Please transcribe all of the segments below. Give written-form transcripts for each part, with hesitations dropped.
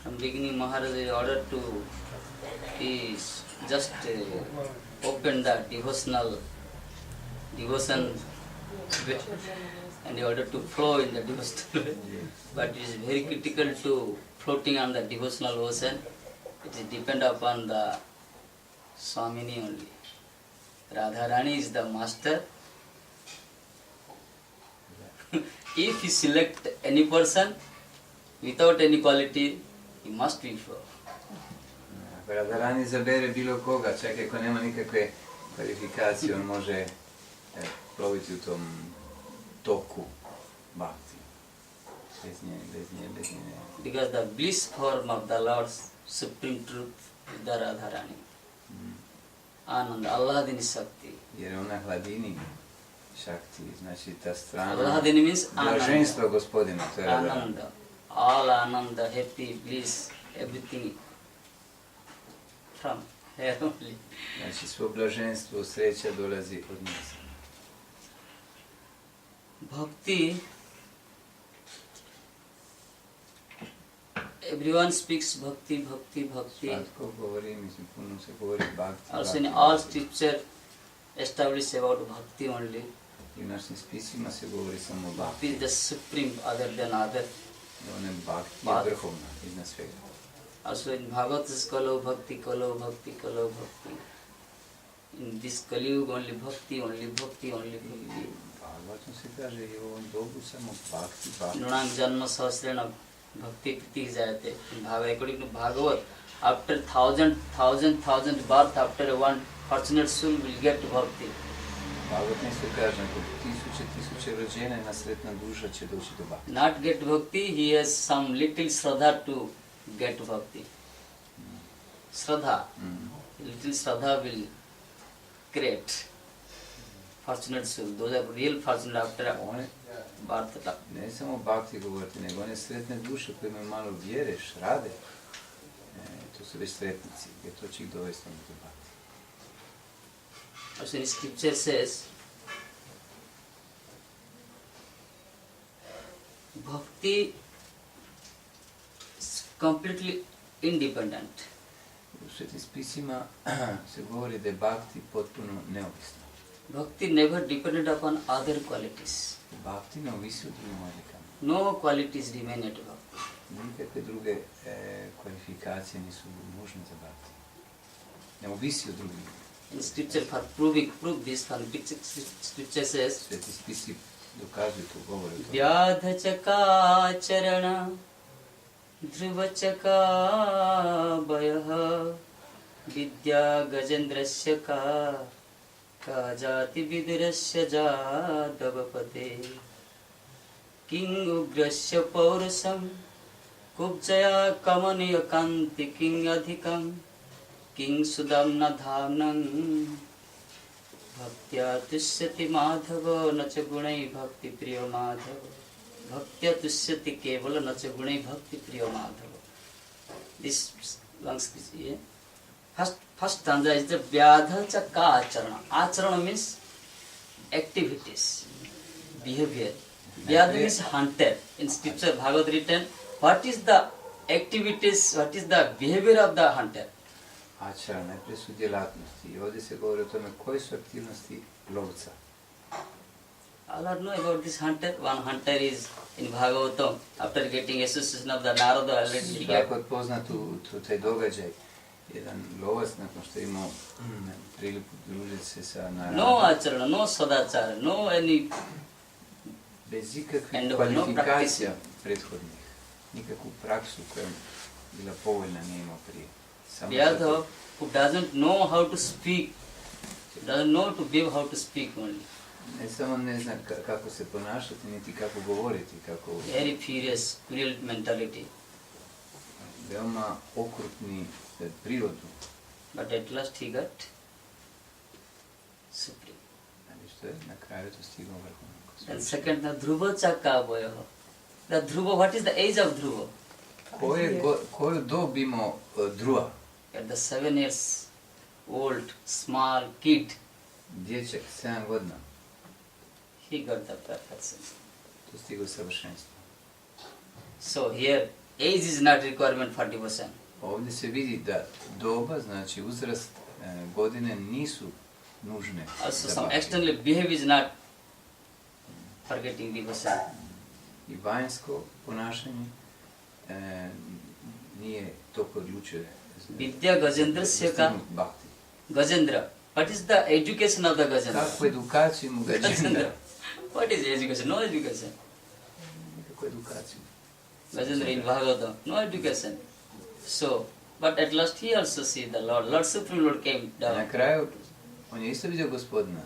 From beginning, Maharaj is ordered to just open the devotion way, and in order to flow in the devotional way. But it is very critical to floating on the devotional ocean. It is depend upon the Swamini only. Radharani is the master. If you select any person without any quality, he must be flow. Radharani izabere bilo koga, čak ako nema nikakve kvalifikacije, on može ploviti u tom toku bhakti. Bez nje. Because the bliss form of the Lord's supreme truth is the Radharani. Ananda, Allahadini Shakti. Jer je ona hladini Shakti, znači ta strana Allahadini means blaženstva Gospodina, to je Radharani. Ananda. All Ananda, happy, bliss, everything from here only. Znači svo blaženstvo, sreća dolazi od nje. Bhakti, everyone speaks bhakti. Svatko govori, mislim, puno se govori bhakti. Also in all scripture established about bhakti only. I u našim spisima se govori samo Bhakti bhakti. is the supreme other than other. On je bhakti je vrhovna iznad svega. Also in Bhagavad is Kalo Bhakti. In this Kali Yuga only bhakti. Bhagavatom se kaže i u ovom dobu samo bhakti. Nunang Janma Sahasrena Bhakti Priti Jayate. In according to Bhagavad, after thousand birth, after one fortunate soul will get bhakti. Bhagavatom se kaže, ako tisuće rođene, jedna sretna duša će doći do bhakti. Not get bhakti, he has some little shraddha to get bhakti. Shraddha. Little shraddha will create fortunate soul. Those are real fortunate after birth. Ne samo bhakti govoriti, nego one sretne duše koje imaju malo vjere, šrade, to su već sretnici, jer to će ih dovesti do bhakti. Also in scripture says, bhakti is completely independent. U svetim spisima se govori da je bhakti potpuno neovisno. Bhakti never depended upon other qualities. Bhakti ne ovisi o drugim odlikama. No qualities remain at bhakti. Nikakve druge kvalifikacije nisu nužne za bhakti. Ne ovisi o drugim. In scripture for prove this, scripture says, Sveti spisi dokazuju to, govore o tome. Vyadhachaka charana Dhruvachaka bayah Vidya gajendrasya ka jati vidurasya jadavapate King ugrasya paurusam Kubjaya kamaniya kanti king adhikam King sudamna dhamnam Bhaktya tushyati madhava nacha gunai bhakti priya madhava Bhaktya tushyati kevala nacha gunai bhakti priya madhava. This long speech. First stanza is the vyadha chaka acharana. Acharana means activities, behavior. Vyadha means hunter. In scripture Bhagavad written, what is the activities, what is the behavior of the hunter? Ačara, najprije su djelatnosti. I ovdje se govori o tome koje su aktivnosti lovca. All are know about this hunter. One hunter is in Bhagavatam. After getting association of the Narada already got. Svako je poznat u taj događaj. Jedan lovac nakon što je imao priliku družiti se sa Naradom. No acharana, no sadachara, no any. Bez ikakvih And no kvalifikacija prethodnih. Nikakvu praksu koja je bila povoljna nije imao prije. Vyadha who doesn't know how to speak, doesn't know to behave, how to speak only. Ne samo ne zna kako se ponašati, niti kako govoriti, kako... Very furious, cruel mentality. Veoma okrutni prirodu. But at last he got supreme. Ali što je na kraju to stigao vrhunac. And second, the Dhruva Chakaboyaha. The Dhruva, what is the age of Dhruva? Koju dob imao Dhruva? At the 7 years old, small kid, Dječak, 7 godina. he got the perfection. To stigao savršenstvo. So here, age is not requirement for devotion. Ovdje se vidi da doba, znači uzrast, godine nisu nužne Also za some bhakti. external behavior is not for getting devotion. I vanjsko ponašanje nije toliko odlučuje Vidya Gajendrasya ka bhakti. Gajendra. What is the education of the Gajendra? Kakvu edukaciju mu Gajendra? What is education? No education. Kakvu edukaciju? Gajendra in Bhagavatam, no education. So, but at last he also see the Lord. Lord Supreme Lord came Na down. kraju, on je isto vidio gospodina,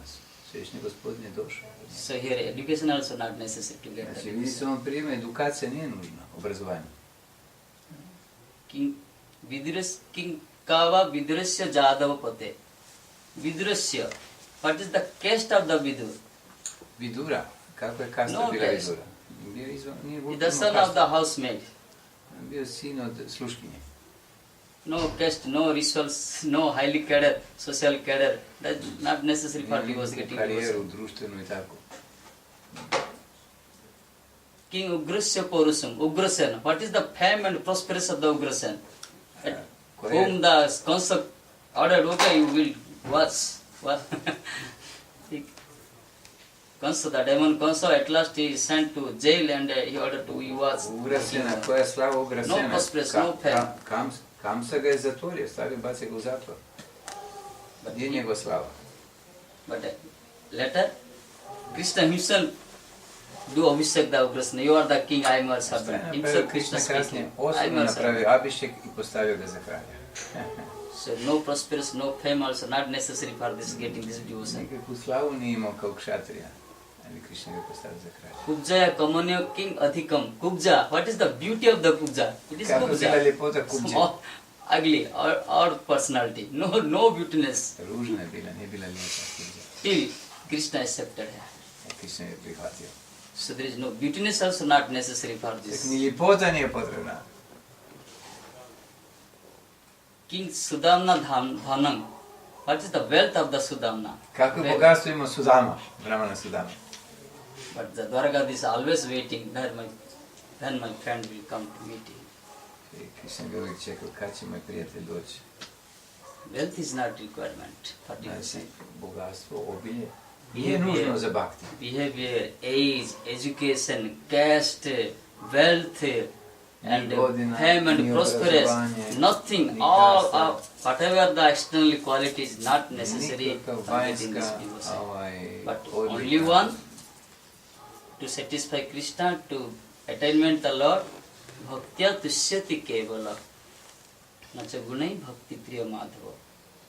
svešnji gospodin je došao. So here education also not necessary to get Znači, that. vidi se on prima, edukacija nije nužna, obrazovanje. King Kava Vidurasya Jadava Pate. Vidurasya. What is the caste of the Vidur? Vidura, kako je kasta No bila caste. Vidura? Bio je izvan, nije The ultima son of kasta. the housemaid. Bio sin od sluškinje. No caste, no rituals, no highly cadre, social cadre. That's not necessary for Nije divorce nikakvu getting karijeru, divorce. društvenu i tako. King Ugrasya Purusam, Ugrasen. What is the fame and prosperous of the Ugrasen? Koja je- Whom the concept ordered, okay, you will watch. Kansa, the demon Kansa, at last he is sent to jail and he ordered to you watch. Ugrasena, koja je slava Ugrasena? No prosperous, no fame. Kamsa ga je zatvorio, stavio, bacio ga u zatvor. But, Gdje je njegova slava? but later, Krishna himself do Abhishek the Ugrasena. You are the king, I am your Šta je servant. napravio Himself Krishna Krishna kasnije? speaking. I am Osobno your napravio servant. Abhišek i postavio ga za kralja. So no prosperous, no fame also not necessary for this getting this devotion. Nikakvu slavu nije imao kao kšatrija, ali Krishna ga postavio za kralja. Kubjaya Kamanyo King Adhikam. Kubja. What is the beauty of the Kubja? It is Kako bila Kubja. ljepota Kubđe? Small, ugly, or personality. No beautiness. Ružna je bila, nije bila lijepa Kubđa. Till Krishna accepted her. Krishna je prihvatio. So there is no beautiness also not necessary for Tek this. ni ljepota nije potrebna. King Sudamna Dhanam. What is the wealth of the Sudamna? Kako je Wealth. bogatstvo ima Sudama, Brahmana Sudama. But the Dwaragad is always waiting when my friend will come to meet him. I Krishna bi uvijek čekao kad će moj prijatelj doći. Wealth is not requirement for Znači, devotion. bogatstvo, obilje, nije nužno za bhakti. Behavior, age, education, caste, wealth, and Godina, fame and ni prosperous, obrazovanje, nothing, ni all kasta. of whatever the external qualities not necessary Nikakav for getting this vanjska, devotion. But odlika. only one, to satisfy Krishna, to attainment the Lord, bhaktya tushyati kevala. Nacha gunai bhakti priya madhava.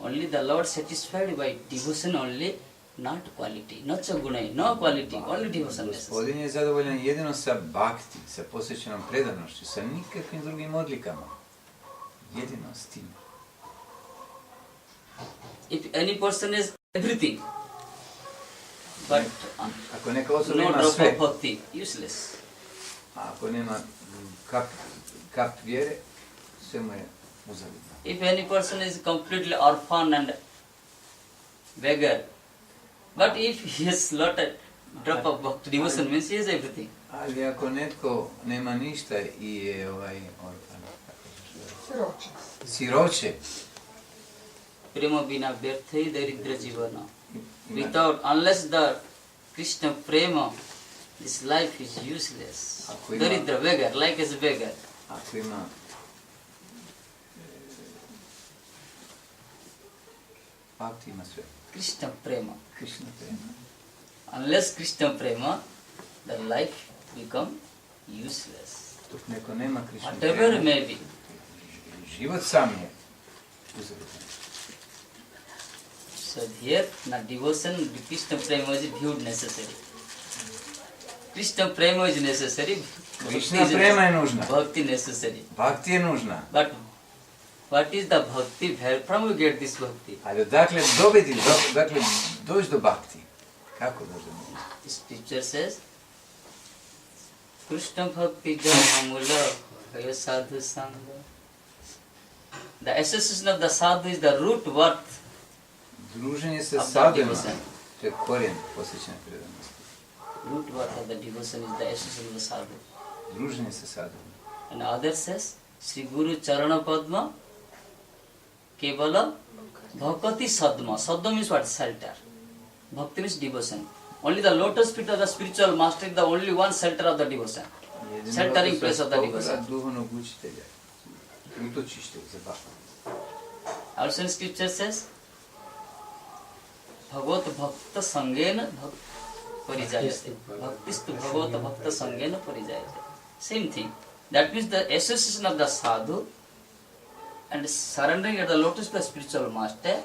Only the Lord satisfied by devotion only, not quality. Nacha gunai, no quality, only devotion necessary. Gospodin je zadovoljan jedino sa bhakti, sa posvećenom predanošću, sa nikakvim drugim odlikama. Jedino s tim. If any person is everything, but Ako neka osoba no ima drop sve, of bhakti, useless. a ako nema kap vjere, sve mu je uzaludno. If any person is completely orphan and beggar, but if he has lot of drop of bhakti devotion means he has everything. Ali ako netko nema ništa i je orfan, siroče, Prema bina birthai daridra jivana. ima, Without, unless the Krishna prema, this life is useless. Ako ima- Daridra, beggar, like as a beggar. ako ima bhakti ima sve. Krishna prema. Krishna prema. Unless Krishna prema, the life become useless. Dok neko nema Krishna Whatever prema, may be. život sam je uzaludan. So here, na devotion, Krishna prema is viewed necessary. Krishna prema is necessary. Krishna bhakti is prema je nužna. Bhakti necessary. Bhakti je nužna. But what is the bhakti? Where from you get this bhakti? Ali odakle doći do bhakti? Kako doći do njega? Scripture says, Krishna bhakti janamula kaya sadhu sangha. The association of the sadhu is the root worth Druženje se of the sadhujima, devotion. to je korijen posvećene predanosti. Root worth of the devotion is the association of the sadhu. Druženje se sadhujima. And other says, Sri Guru Charana Padma Kevala Bhakati Sadma. Sadma means what? Shelter. Bhakti means devotion. Only the lotus feet of the spiritual master is the only one shelter of the devotion. Sheltering place of the devotion. Also in scripture says, Bhagavat Bhakta Sangena Parijayate. Bhaktistu Bhagavat Bhakta Sangena Parijayate. Same thing. That means the association of the sadhu and surrendering at the lotus of the spiritual master,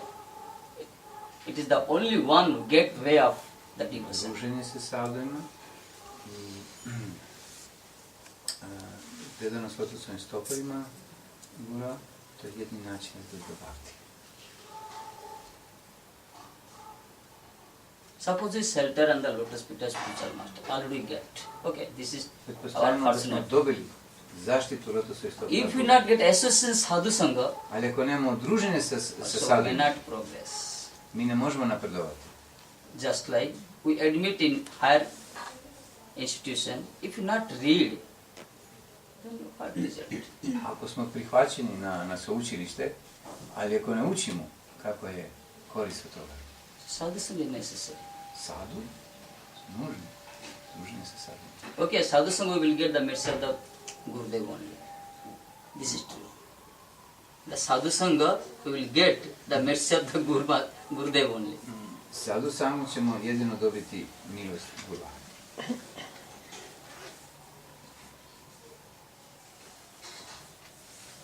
it is the only one gateway of the devotion. Druženje se sadhujima i predano svatu svojim stoparima gura, to je jedni način da do bhakti. Suppose we shelter on the lotus feet of spiritual master. How do we get? Okay, this is our Pretpostavljamo da smo fortunate. dobili zaštitu lotusovih stopara. If we not get association sadhu sangha, Ali ako nemamo druženje sa so we sadhujima, cannot progress. mi ne možemo napredovati. Just like we admit in higher institution, if you not read, then what result? Ako smo prihvaćeni na sveučilište, ali ako ne učimo, kako je korist od toga? Sadhu sangha is necessary. Sadhu su nužni. Druženje sa sadhujima. Okay, sadhu sangha we will get the mercy of the Gurudev only. This is true. The sadhu sangha we will get the mercy of the Gurudev only. Sadhu sangu ćemo jedino dobiti milost Gurua.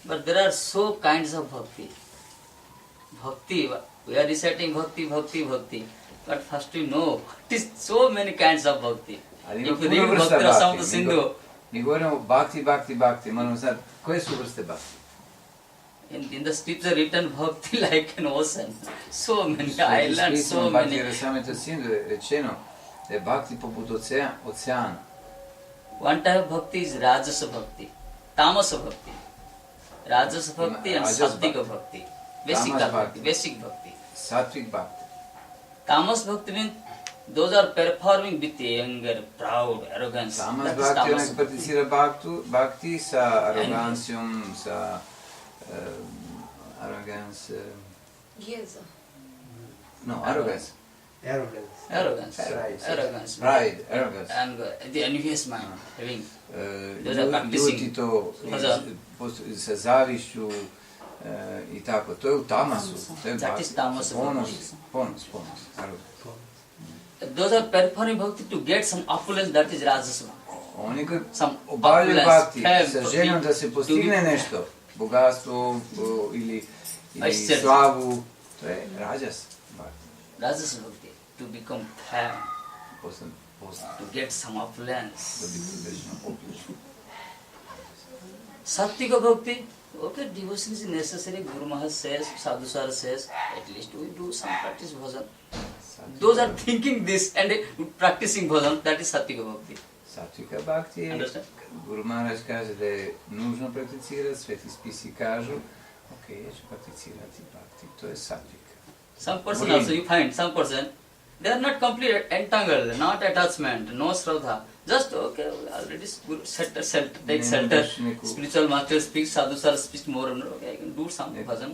But there are so kinds of bhakti. Bhakti, we are reciting bhakti, bhakti, bhakti. But first we know what is so many kinds of bhakti. Ali ima If you puno read vrsta Bhakti Rasamrita bhakti. Sindhu, Mi govorimo bhakti, moramo znati koje su vrste bhakti. in the scripture written bhakti like an ocean. So many islands, so Bhakti many. Rasamrita Sindhu je rečeno da je bhakti poput oceana. One type of bhakti is Rajasa bhakti, Tamasa bhakti. Rajasa bhakti and Rajas Sattvika bhakti. Basic Tamas bhakti, bhakti. basic bhakti. Satvik bhakti. Tamas bhakti means those are performing with anger, proud, arrogance. Tamas That is bhakti tamas onak prakticira bhakti sa arogancijom, sa arrogance. No, arrogance. Arrogance. Pride. Arrogance. Pride, arrogance. Anger, the envious mind having. Those are practicing. Ljuti to Bhajan. sa zavišću i tako. To je u tamasu. To je That is bhakti. tamas Ponos, arrogance. Those are performing bhakti to get some opulence, that is Rajasa. Oni koji Some obavljaju opulence, bhakti have, sa željom da se postigne nešto, bogatstvo ili slavu, to je rajas bhakti. Rajasa bhakti, to become fame, Poznat. to get some opulence. Dobiti određenu opisu. Sattvika bhakti, okay, devotion is necessary. Guru Maharaj says, Sadhu Sar says, at least we do some practice bhajan. Those are thinking this and practicing bhajan, that is Sattvika bhakti. Satvika bhakti je, Understand? Guru Maharaj kaže da je nužno prakticirati, sveti spisi kažu, ok, ja ću prakticirati bhakti, to je satvika. Some person also, you find some person, they are not completely entangled, not attachment, no shraddha. Just okay, already take shelter. Spiritual master speaks, sadhu sar speaks more and more. Okay, I can do some bhajan,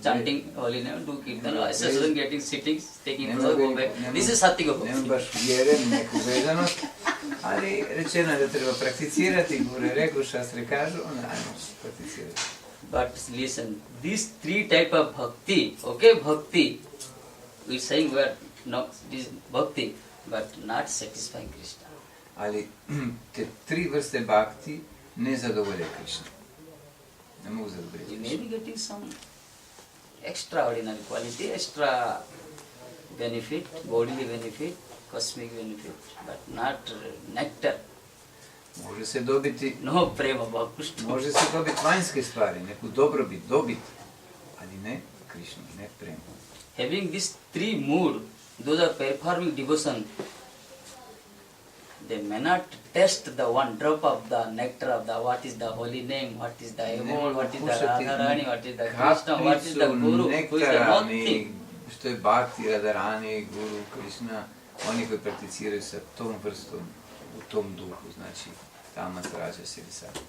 chanting holy name, do kirtan, assassin getting sitting, taking flow, go back. This is Sattvika Nema bhakti. baš vjere, neku vezanost, ali rečeno je da treba prakticirati, Guru je rekao, šastre kažu, onda ajmo prakticirati. But listen, these three type of bhakti, okay, bhakti, we saying we are no, this bhakti, but not satisfying Krishna. Ali te tri vrste bhakti ne zadovolje Krishna. Ne mogu zadovoljiti You may Krishna. be getting some extraordinary quality, extra benefit, bodily benefit, cosmic benefit, but not nectar. Može se dobiti, No prema bhakushtu. može se dobiti vanjske stvari, neku dobrobit, dobit, ali ne Krishna, ne prema. Having these three mood, those are performing devotion. They may not taste the one drop of the nectar of the what is the holy name, what is the Amol, what is the Radharani, what is the Krishna, what is the Guru, who is the nektara, nothing. što je Bhakti, Radharani, Guru, Krishna, oni koji prakticiraju sa tom vrstom, u tom duhu, znači tamas, rađas ili sad.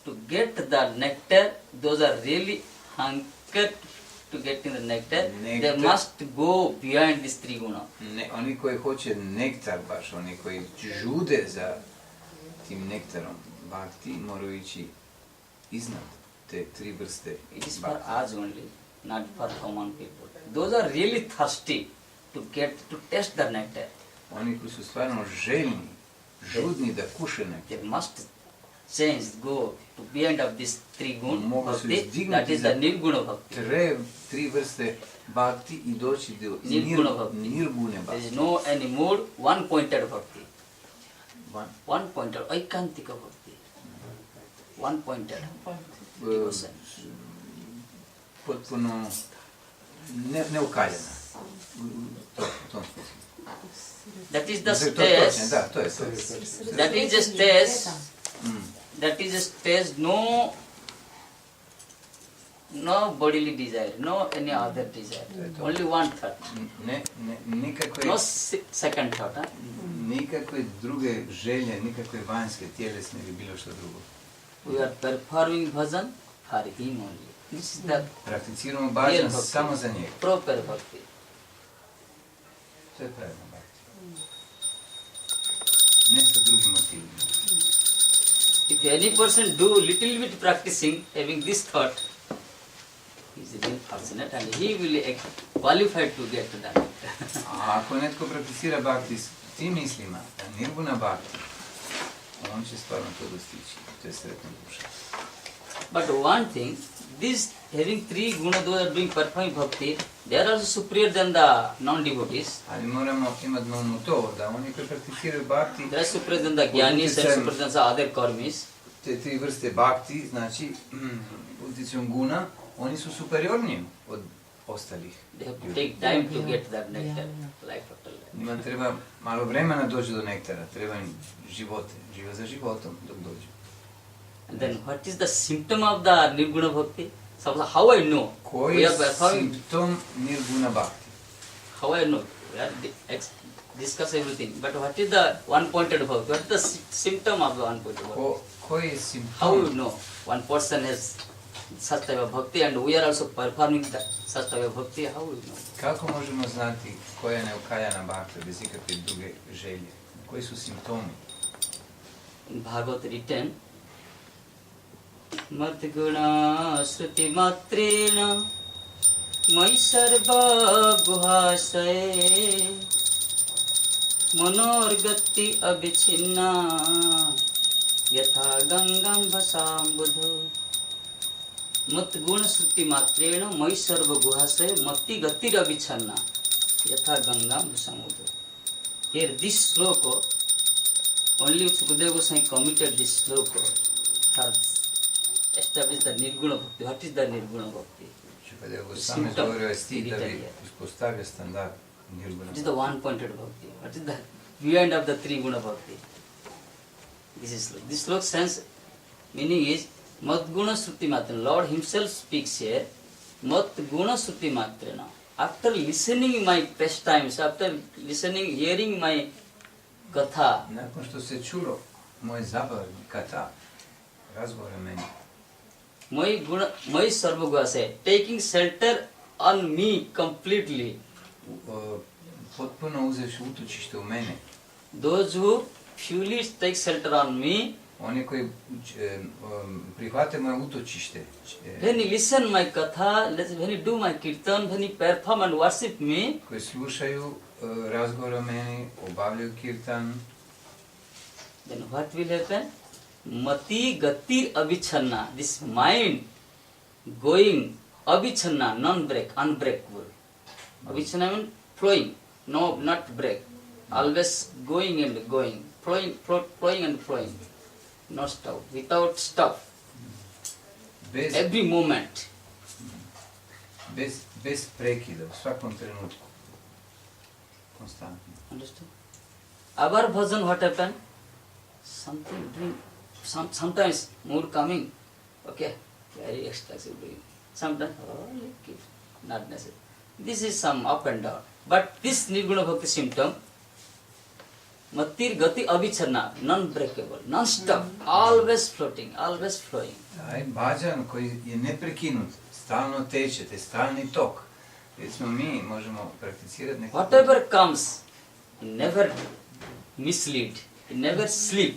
to get the nectar, those are really hunkered to get in the nectar, they Nectar. must go behind this three guna. Oni koji hoće nektar baš, oni koji žude za tim nektarom bhakti, moraju ići iznad te tri vrste It is for bhakti. us only, not for common people. Those are really thirsty to taste the nectar. Oni koji su stvarno željni, žudni da kuše nektar, They must change, go to behind of this three guna Mogu se bhakti, izdignuti that is za- the nirguna bhakti. tri vrste bhakti i doći do Nirguna bhakti. nirgune There bhakti. is no any more one pointed bhakti. Van- One pointed, aikantika bhakti. One pointed devotion. Potpuno neukaljena. U tom smislu. That is the To je stage. točno, da, to je to. That is a stage. That is a stage. No bodily desire, no any other desire. Only one thought. Nikakve, No second thought. Huh? nikakve druge želje, nikakve vanjske, tjelesne ili bilo što drugo. We are performing bhajan for him only. This is the Prakticiramo Real bhajan bhakti. samo za njega. proper bhakti. To je pravilno bhakti. Ne sa drugim motivima. If any person do little bit practicing, having this thought, he is really fortunate and he will qualified to get to that. A ako netko prakticira bhakti s tim mislima, nirguna bhakti, on će stvarno to dostići. To je sretna duša. But one thing, this having three guna, those are doing performing bhakti, they are also superior than the non-devotees. Ali moramo imati na umu to, da oni koji prakticiraju bhakti, They are superior than the jnanis and superior than the other karmis. te tri vrste bhakti, znači utjecom guna, oni su superiorniji od ostalih. They have to take time to get that nectar, like total. Njima treba malo vremena doći do nektara, treba im živote, živa za životom dok dođu. And then what is the symptom of the nirguna bhakti? So how I know? Koji We je are performing. simptom nirguna bhakti? How I know? We are discuss everything. But what is the one-pointed bhakti? What is the symptom of the one-pointed bhakti? Koji je How you simptom? know one person has such type of bhakti and we are also performing that such type of bhakti? How you know? Kako možemo znati koja je neukaljana bhakti bez ikakve druge želje? Koji su simptomi? In Bhagavad written, Madguna Sruti Matrena Mai Sarva Guhasaye Manorgati Abhichinna Yatha Gangam Bhasambudho Matguna Sruti Matrena Mai Sarva Guhasaye Mati Gati Abhichinna Yatha Gangam Bhasambudho. Here this sloka, only Sukadeva Goswami committed this sloka for establish the Nirguna Bhakti. What is the Nirguna Bhakti? Šukadeva Goswami izgovorio je stih da bi uspostavio standard nirguna. What is the one-pointed Bhakti? What is the behind of the three guna Bhakti? This is sloka. This sloka sense meaning is Madguna Sruti Matrena. Lord himself speaks here. Madguna Sruti Matrena. After listening my pastimes, after listening, hearing my katha, Nakon što se čulo moje zabavne kata, razgovore meni, my sarvaguna say, taking shelter on me completely. potpuno uzevši utočište u mene, Those who fully take shelter on me, oni koji prihvate moje utočište, when you listen my katha, when you do my kirtan, when you perform and worship me, koji slušaju razgovore o meni, obavljaju kirtan, then what will happen? Mati gati abhichanna, this mind going abhichanna, non-break, unbreakable. Abhichanna means flowing, no, not break. Always going and going, flowing and flowing, no stop, without stop, bez, every moment. bez prekida, u svakom trenutku, konstantno. Understand? Our bhajan, what happened? Something doing, sometimes mood coming, okay, very expressive doing. Sometimes, not necessary. This is some up and down. But this Nirguna Bhakti symptom, Matir gati abhicharna, non-breakable, non-stop, always floating, always flowing. Taj bhajan koji je neprekinut, stalno teče, te stalni tok. Recimo mi možemo prakticirati neko... Whatever comes, he never mislead, he never sleep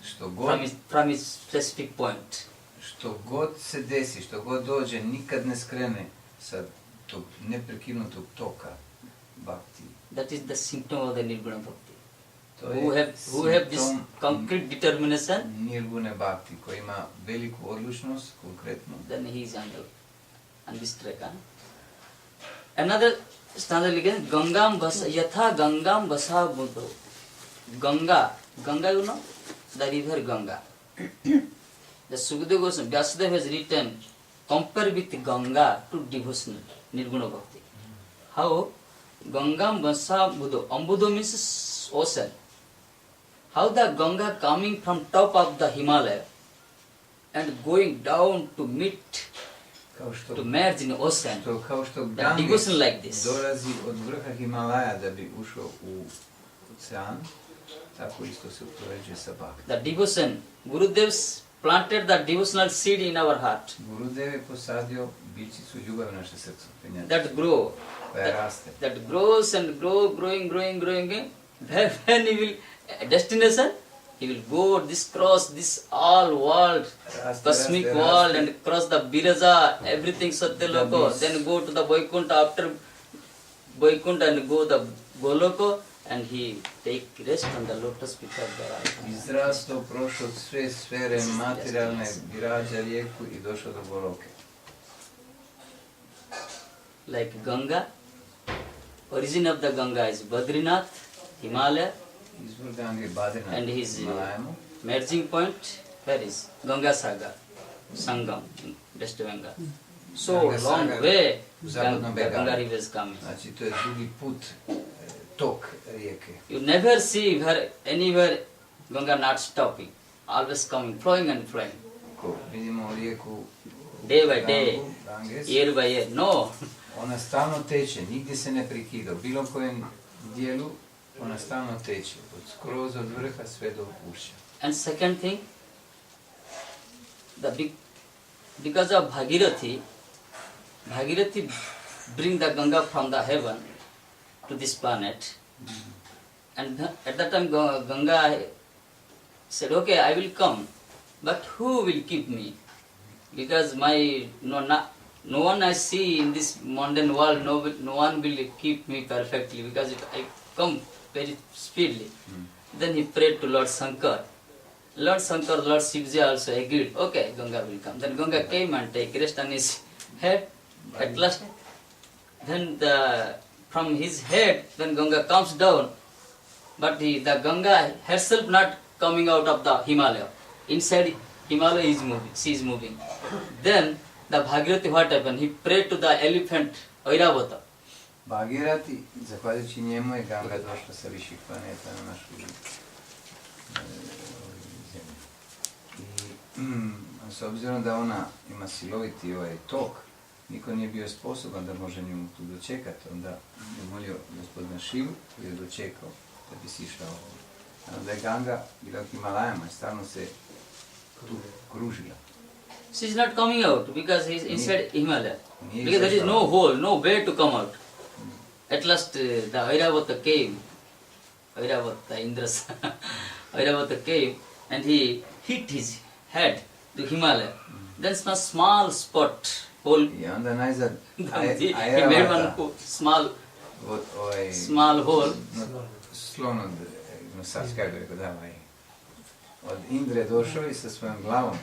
Što god, from his specific point. što god se desi, što god dođe, nikad ne skrene sa tog neprekinutog toka bhakti. That is the symptom of the Nirguna Bhakti. To Who have this simptom concrete determination, Nirgune bhakti, koji ima veliku odlučnost, konkretnu. then he is on this track. Another stanza again, Gangam Basa, Yatha Gangam Basa Buddho. Ganga, you know, the river Ganga. The Sukadeva Goswami, Vyasadeva has written, compare with Ganga to devotional, Nirguna Bhakti. How? Gangam Basa Buddho. Ambuddho means ocean. How the Ganga coming from top of the Himalaya and going down to meet, to merge in ocean. Kao što The Ganges devotion like this. dolazi od vrha Himalaja da bi ušao u ocean, tako isto se upoređuje sa bhakti. The devotion, Gurudev's planted the devotional seed in our heart. Gurudev je posadio bičicu ljubavi u naše srcu, That grow, koja raste. that grows and growing. When he will destination, he will go cross this all world, cosmic world, and cross the Viraja, everything Satyaloka, then go to the Vaikuntha, after Vaikuntha and go the Goloko, and he take rest on the lotus feet of the Radha. Izrasto, prošao sve sfere materijalne, virađa rijeku i došao do Goloke. Like Ganga, origin of the Ganga is Badrinath, Himalaya, Izvor Gange Badrinath and his Himalajamu. merging point, where is Ganga Sagar, Sangam, in West Bengal. So Ganga long Sagar way, u zapadnom the Ganga Bengalu. river is coming. Znači, to je dugi put, tok rijeke. You never see where anywhere Ganga not stopping, always coming, flowing and flowing, Ko vidimo rijeku day by day, Ganges, year by year. No, ona stalno teče, nigdje se ne prekida. U bilo kojem dijelu ona stalno teče, skroz od vrha sve do ušća. and second thing, because of Bhagirathi bring the Ganga from the heaven to this planet, and at that time Ganga said, okay, I will come, but who will keep me? Because no one I see in this mundane world, no one will keep me perfectly, because I come very speedily. Then he prayed to Lord Shankar. Lord Shankar, Lord Shivji also agreed, okay, Ganga will come. Then Ganga came and take rest on his head. At last, then from his head, when Ganga comes down, but the Ganga herself not coming out of the Himalaya. Inside Himalaya is moving, she is moving. Then the Bhagirathi, what happened? He prayed to the elephant Airavata. Bhagirati, zahvaljujući njemu je Ganga došla sa viših planeta na našu zemlju. I s obzirom da ona ima siloviti tok, niko nije bio sposoban da može nju tu dočekati. Onda je molio gospodina Šivu koji je dočekao da bi sišao. Onda je Ganga bila u Himalajama i stalno se tu kružila. She is not coming out because he is inside Himalaya. Because there is no hole, no way to come out. At last the Airavata came, Airavata, Indra's Airavata came, and he hit his head to Himalaya. Then a small spot, hole, I onda najzad he made one small hole. Slon od Nosavska, rekao da, od Indre došao i sa svojom glavom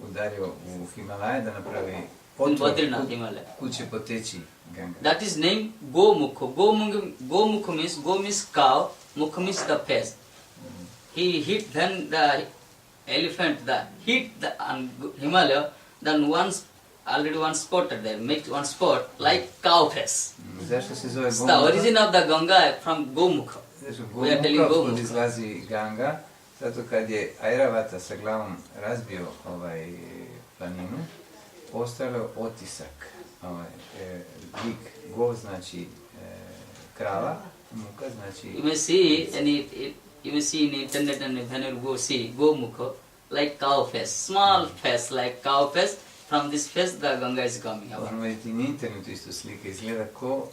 udario u Himalaje da napravi otvor kud će poteći Ganga. That is named Gomukha. Gomukha means, Go means cow, Mukha means the face. He hit, then the elephant hit on Himalaya, then already one spotted there, make one spot like cow face. Zašto se zove It's the Gomukha? origin of the Ganga from Gomukha. We are telling Gomukha Gomukha. izlazi Ganga, zato kad je Airavata sa glavom razbio planinu, ostalo otisak, lik, go znači krava, Muka znači... You may see, you may see in internet and when you go see Gomukha, like cow face, small face, like cow face. From this face, the Ganga is coming out. Moramo vidjeti na internetu isto slike, izgleda ko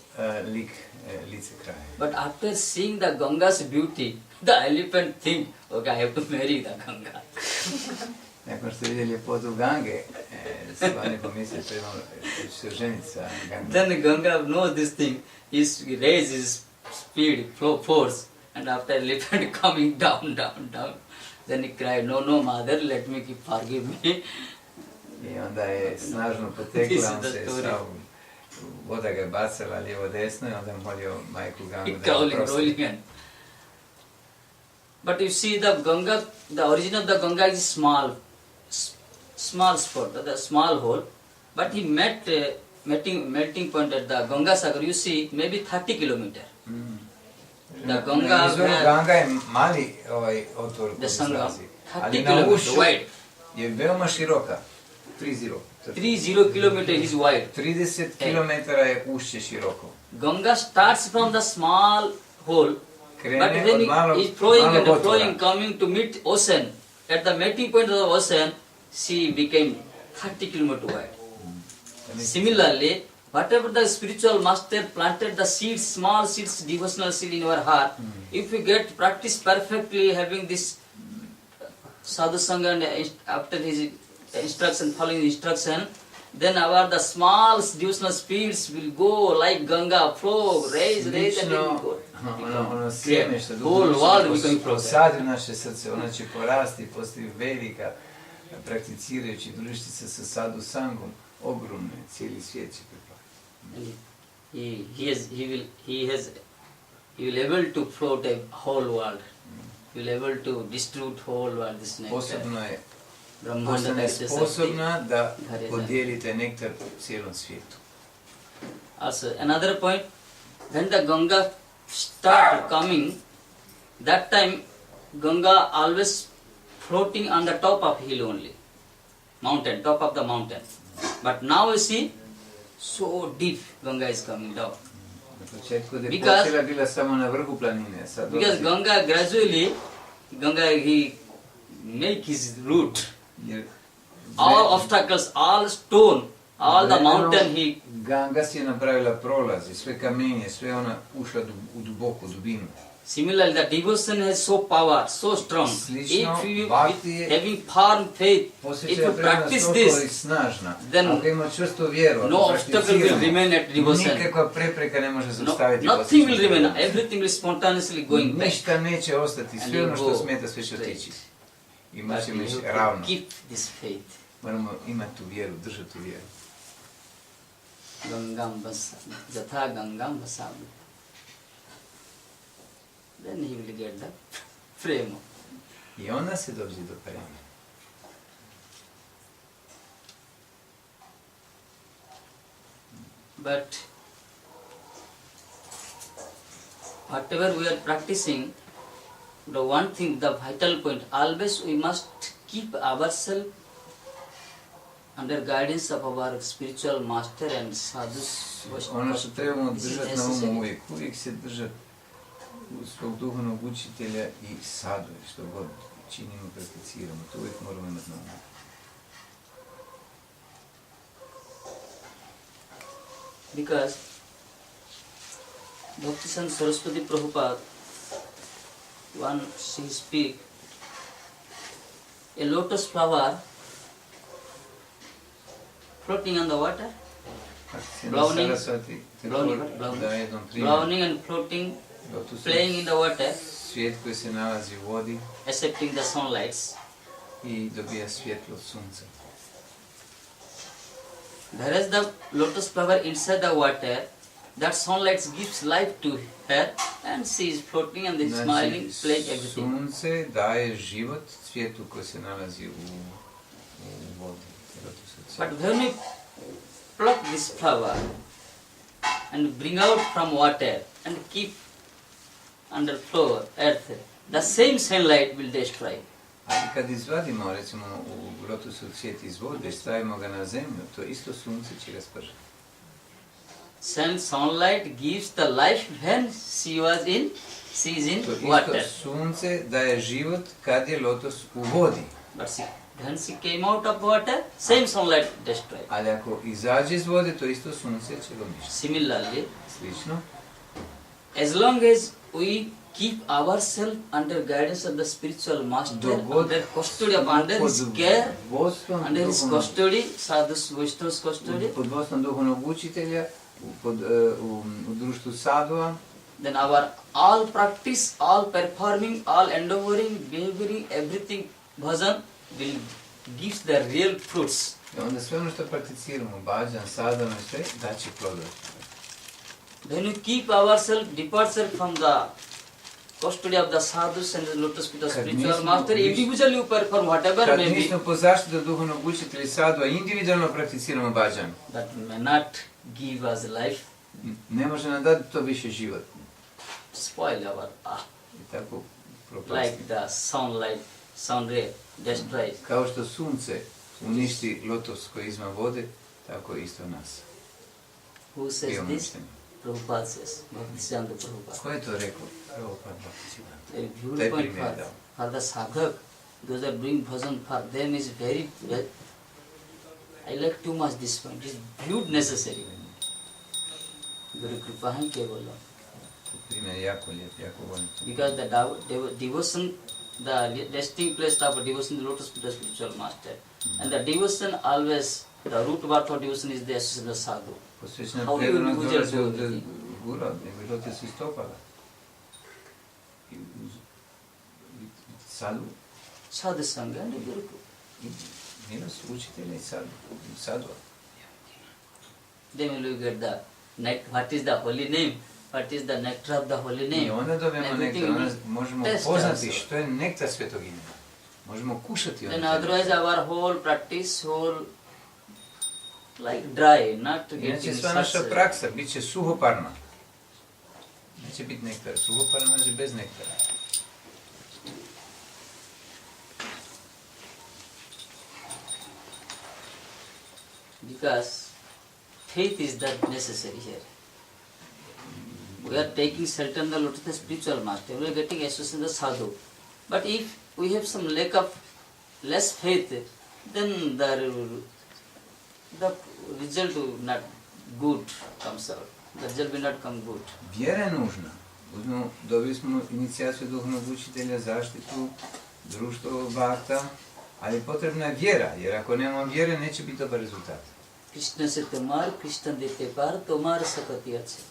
lice kraje. But after seeing the Ganga's beauty, the elephant think, okay, I have to marry the Ganga. Nakon što vidjeli ljepotu Gange, stvarno pomisli trebamo se ženiti sa Gangom. Then Ganga knows this thing, he raises his speed, force, and after elephant coming down, then he cried, no, mother, let me forgive me. I onda je snažno potekla, on se sav, voda ga je bacala lijevo desno i onda je molio majku Gangu da je oprosti. But you see the Ganga, the origin of the Ganga is small spot, the small hole, but he melting point at the Ganga Sagar, you see, maybe 30 kilometer. The Ganga, Ganga je mali otvor koji izlazi, ali na ušću je veoma široka. 30 km is wide. 30 km je ušće široko. Ganga starts from the small hole, Krene but when od it is flowing, coming to meet ocean, at the meeting point of the ocean, she became 30 km wide. Similarly, whatever the spiritual master planted the seeds, small seeds, devotional seed in our heart, if we get practice perfectly, having this sadhu sangha and after his instruction, following instruction, then the small devotional speeds will go like Ganga, flow, raise, and it will go. Ono sjeme što posadi u naše srce, ona će porasti, postati velika, prakticirajući, družiti se sa sadhu sangom, ogromne, cijeli svijet će preplaviti. He will able to float a whole world. He will able to distribute whole world this nectar. Posebno je sposobna da podijeli taj nektar cijelom svijetu. Also, another point, when the Ganga start coming, that time Ganga always floating on the top of hill only, mountain, top of the mountain. But now you see, so deep Ganga is coming down. Because Ganga gradually, he make his route. All obstacles, all stone, all the mountain he... Ganga si je napravila prolaz i sve kamenje, sve ona ušla u duboku dubinu. Similarly, the devotion has so power, so strong. Slično, If you having firm faith, if you practice this, then no obstacle will remain at devotion. Nikakva prepreka ne može zaustaviti Nothing will remain. Everything will spontaneously going back. Ništa neće ostati, sve ono što smeta, sve će otići. I možemo ići ravno. Keep this faith. Moramo imati tu vjeru, držati tu vjeru. Gangam Basami, Jatha Gangam Basami. Then he will get the frame. I onda se dođe do prema. But whatever we are practicing, the one thing, the vital point, always we must keep ourselves under guidance of our spiritual master and sadhus. Ono što trebamo držati na umu uvijek se držati svog duhovnog učitelja i sadhu, što god činimo, prakticiramo, to uvijek moramo imati na umu. Because Bhaktisant Saraswati Prabhupada, once he speak, a lotus flower floating on the water, blowing and floating, playing in the water, svijet koji se nalazi u vodi, accepting the sunlights. I dobija svjetlo od sunca. Whereas the lotus flower inside the water, that sunlight gives life to her, and she is floating and is smiling, playing everything. Sunce daje život cvijetu koji se nalazi u vodi. But when we pluck this flower and bring out from water and keep under floor, earth, the same sunlight will destroy. Ali kad izvadimo, recimo, u lotusu cvijet iz vode, stavimo ga na zemlju, to isto sunce će ga spržati. sunlight gives the life when she is in To isto water. sunce daje život kad je lotos u vodi. But when she came out of water, same sunlight destroyed. Ali ako izađe iz vode, to isto sunce će ga uništiti. Similarly, Slično, as long as we keep ourselves under guidance of the spiritual master, Dogod under custody of under his care, vodstvom under his duhovnog- custody, sadhus Vaishnavas custody, pod vodstvom duhovnog učitelja, u društvu sadova, then our all practice, all performing, all endeavoring, behaving, everything bhajan will gives the real fruits. i onda sve ono što prakticiramo, bhajan, sadhana i sve, daće plodove. When we keep ourselves departure from the custody of the sadhus and the lotus feet of Kad spiritual nismo- master, individually you perform whatever Kad may be, nismo pod zaštitom duhovnog učitelja i sadova, individualno prakticiramo bhajan, that may not give us life, ne može nam dati to više život. spoil our I tako like propasti. the sunlight, sun ray destroys. Kao što sunce uništi lotos koji je izvan vode, tako isto nas. Who says Bio this? uništen. Prabhupada says, Bhaktisiddhanta Prabhupada. Ko je to rekao? Prabhupada Bhaktisiddhanta. Very Taj beautiful point primjer for, dao. for the sadhak. Those are doing bhajan for them is very well. I like too much this point. It's viewed necessary. Guru Kripa hai kevala. Primjer je jako lijep, jako volim to. Because the devotion, the resting place of devotion, the lotus feet of spiritual master. And the devotion always, the root word for devotion is the association of sadhu. Posvećena How you predanost will dolazi do od everything. gura, nego lote su istopala. I sadhu, Sadhu sangha and Guru Kripa. mira su učitelja i sadhu. Then we will get the what is the holy name, what is the nectar of the holy I name. onda dobijemo Everything nektar, onda will možemo test poznati also. što je nektar svetog imena. Možemo kušati Then onda. otherwise our whole practice, whole like dry, not Inače getting sva naša such. praksa bit će suhoparna. Neće biti nektar, suhoparna znači bez nektara. Because faith is that necessary here. We are taking shelter in the lotus of the spiritual master, we are getting association in the sadhu. But if we have some lack of less faith, then the result will not good comes out. The result will not come good. Vjera je nužna. Dobili smo inicijaciju duhovnog učitelja, zaštitu, društvo bhakta, ali potrebna je vjera, jer ako nemamo vjere neće biti dobar rezultat. Krishna se tomar, Krishna dete par, tomar sakati ache.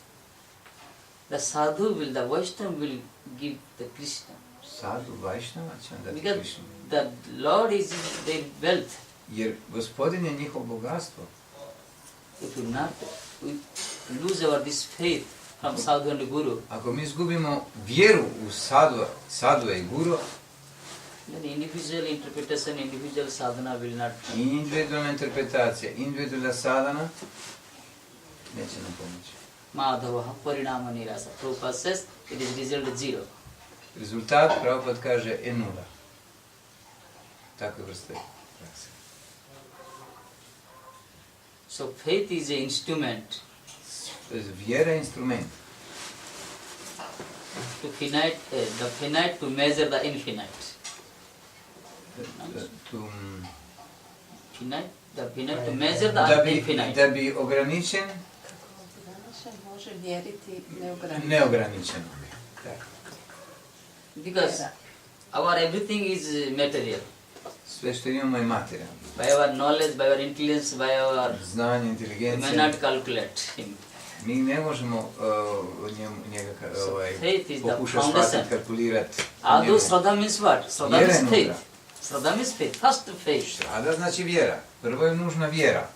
The sadhu will, the Vaishnava will give the Krishna. Sadhu, Vajšnava će vam dati Because Krishna. the Lord is their wealth. Jer gospodin je njihov bogatstvo. If we not, we lose our this faith from sadhu and guru, Ako mi izgubimo vjeru u sadhu i guru, then individual interpretation, individual sadhana will not. individualna interpretacija, individualna sadhana, neće nam pomoći. Madhava parinama nirasa. Prabhupada says it is result zero. Rezultat, Prabhupada kaže, je nula. Takve vrste prakse. So faith is an instrument Vjera je instrument. to finite, the finite to measure the infinite. Finite, the finite to measure the infinite. Da bi ograničen, Može vjeriti neograničeno. neograničeno. Tak. Because our everything is material. Sve što imamo je materijalno. By our knowledge, by our intelligence, by our Znanje, we may inteligencija. not calculate him. Mi ne možemo njega Faith is the pokušati foundation. shvatiti, kalkulirati. Although Shraddha means what? Shraddha Vjera je means nutra. faith. Shraddha means faith. First faith. Šrada znači vjera. Prvo je nužna vjera.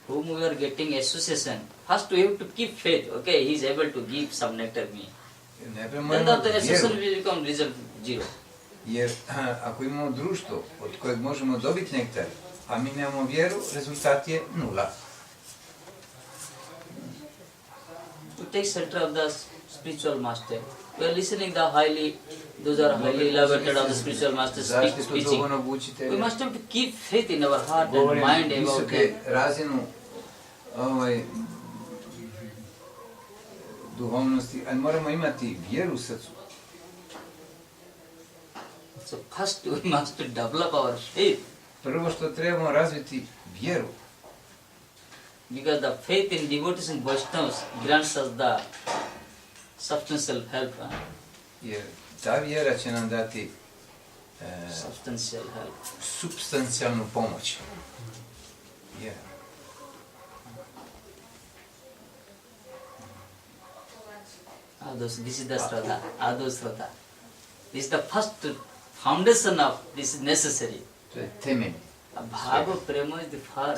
Whom we are getting association. First we have to keep faith. Okay, he is able to give some nectar me. Najprije Then moramo the association vjeru. will become result zero. Jer ako imamo društvo od kojeg možemo dobiti nektar, a mi nemamo vjeru, rezultat je nula. To take shelter of the spiritual master. We are listening the highly, those are highly elevated of the spiritual master Zaštitu speaking. duhovnog We učitelja. must have to keep faith in our heart and Govorim mind about visoke them. razinu duhovnosti, ali moramo imati vjeru u srcu. So first we must develop our faith, Prvo što trebamo razviti vjeru, because the faith in devotees and Vaishnavas grants us the substantial help. jer ta vjera će nam dati Substantial help. supstancijalnu pomoć. Vjera. This is the Shraddha, Ado Shraddha. This is the first foundation of this is necessary. To je temelj. Bhava prema is the far.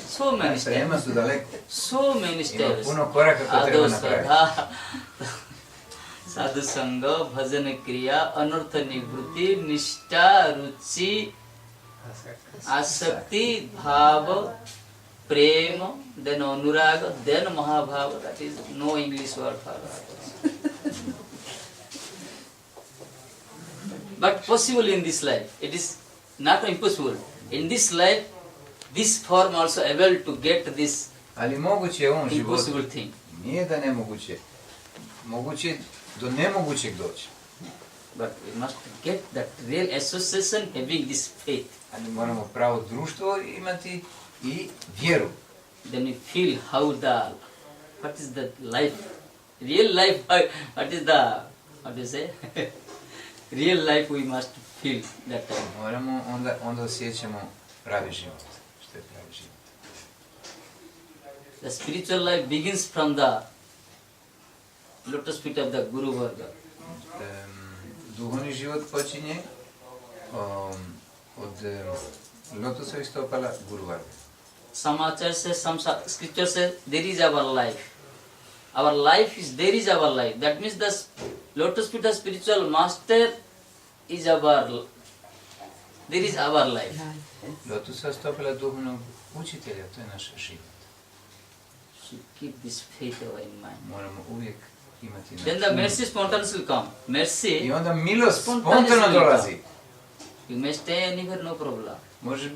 So many steps. Prema su daleko. So many Ima steps. puno koraka koje treba Ado napraviti. Shraddha, Sadhu Sangha, Bhajan Kriya, Anartha Nivruti, Nishta, Ruchi, Asakti, Bhava, Prema, then Anuraga, then Mahabhava. That is no English word for that. But possible in this life. It is not impossible. In this life, this form also able to get this Ali moguće je u ovom životu. impossible thing. Nije da nemoguće. Moguće je do nemogućeg doći. But we must get that real association having this faith. Ali moramo pravo društvo imati i vjeru. Then we feel how what is the life, real life, what is the, what do you say? Real life we must feel that time. Moramo, onda osjećamo pravi život. Što je pravi život? The spiritual life begins from the lotus feet of the Guru Varga. Duhovni život počinje od lotosovih stopala Guru Varga. Some authors say, some scripture says, there is our life. Our life is, there is our life. That means the lotus feet of spiritual master is our, there is our life. Lotosova stopala duhovnog učitelja, to je naš život. Should keep this faith in mind. Moramo uvijek imati na Then the mercy spontaneous will come. Mercy, I onda milost Spontaneous spontano will dolazi. you may stay anywhere, no problem. Možeš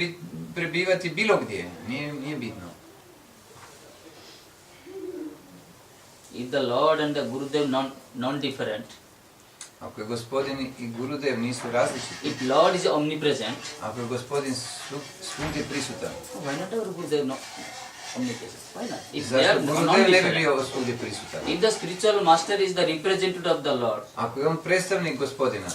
prebivati bilo gdje, nije bitno. If the Lord and the Gurudev non-different, Ako je gospodin i Gurudev nisu različiti, if Lord is omnipresent, ako je gospodin svugdje prisutan, why not our Gurudev omnipresent? Why not? If they zašto are Gurudev ne bi non-different, bio svugdje prisutan? if the spiritual master is the representative of the Lord, Ako je on predstavnik gospodina,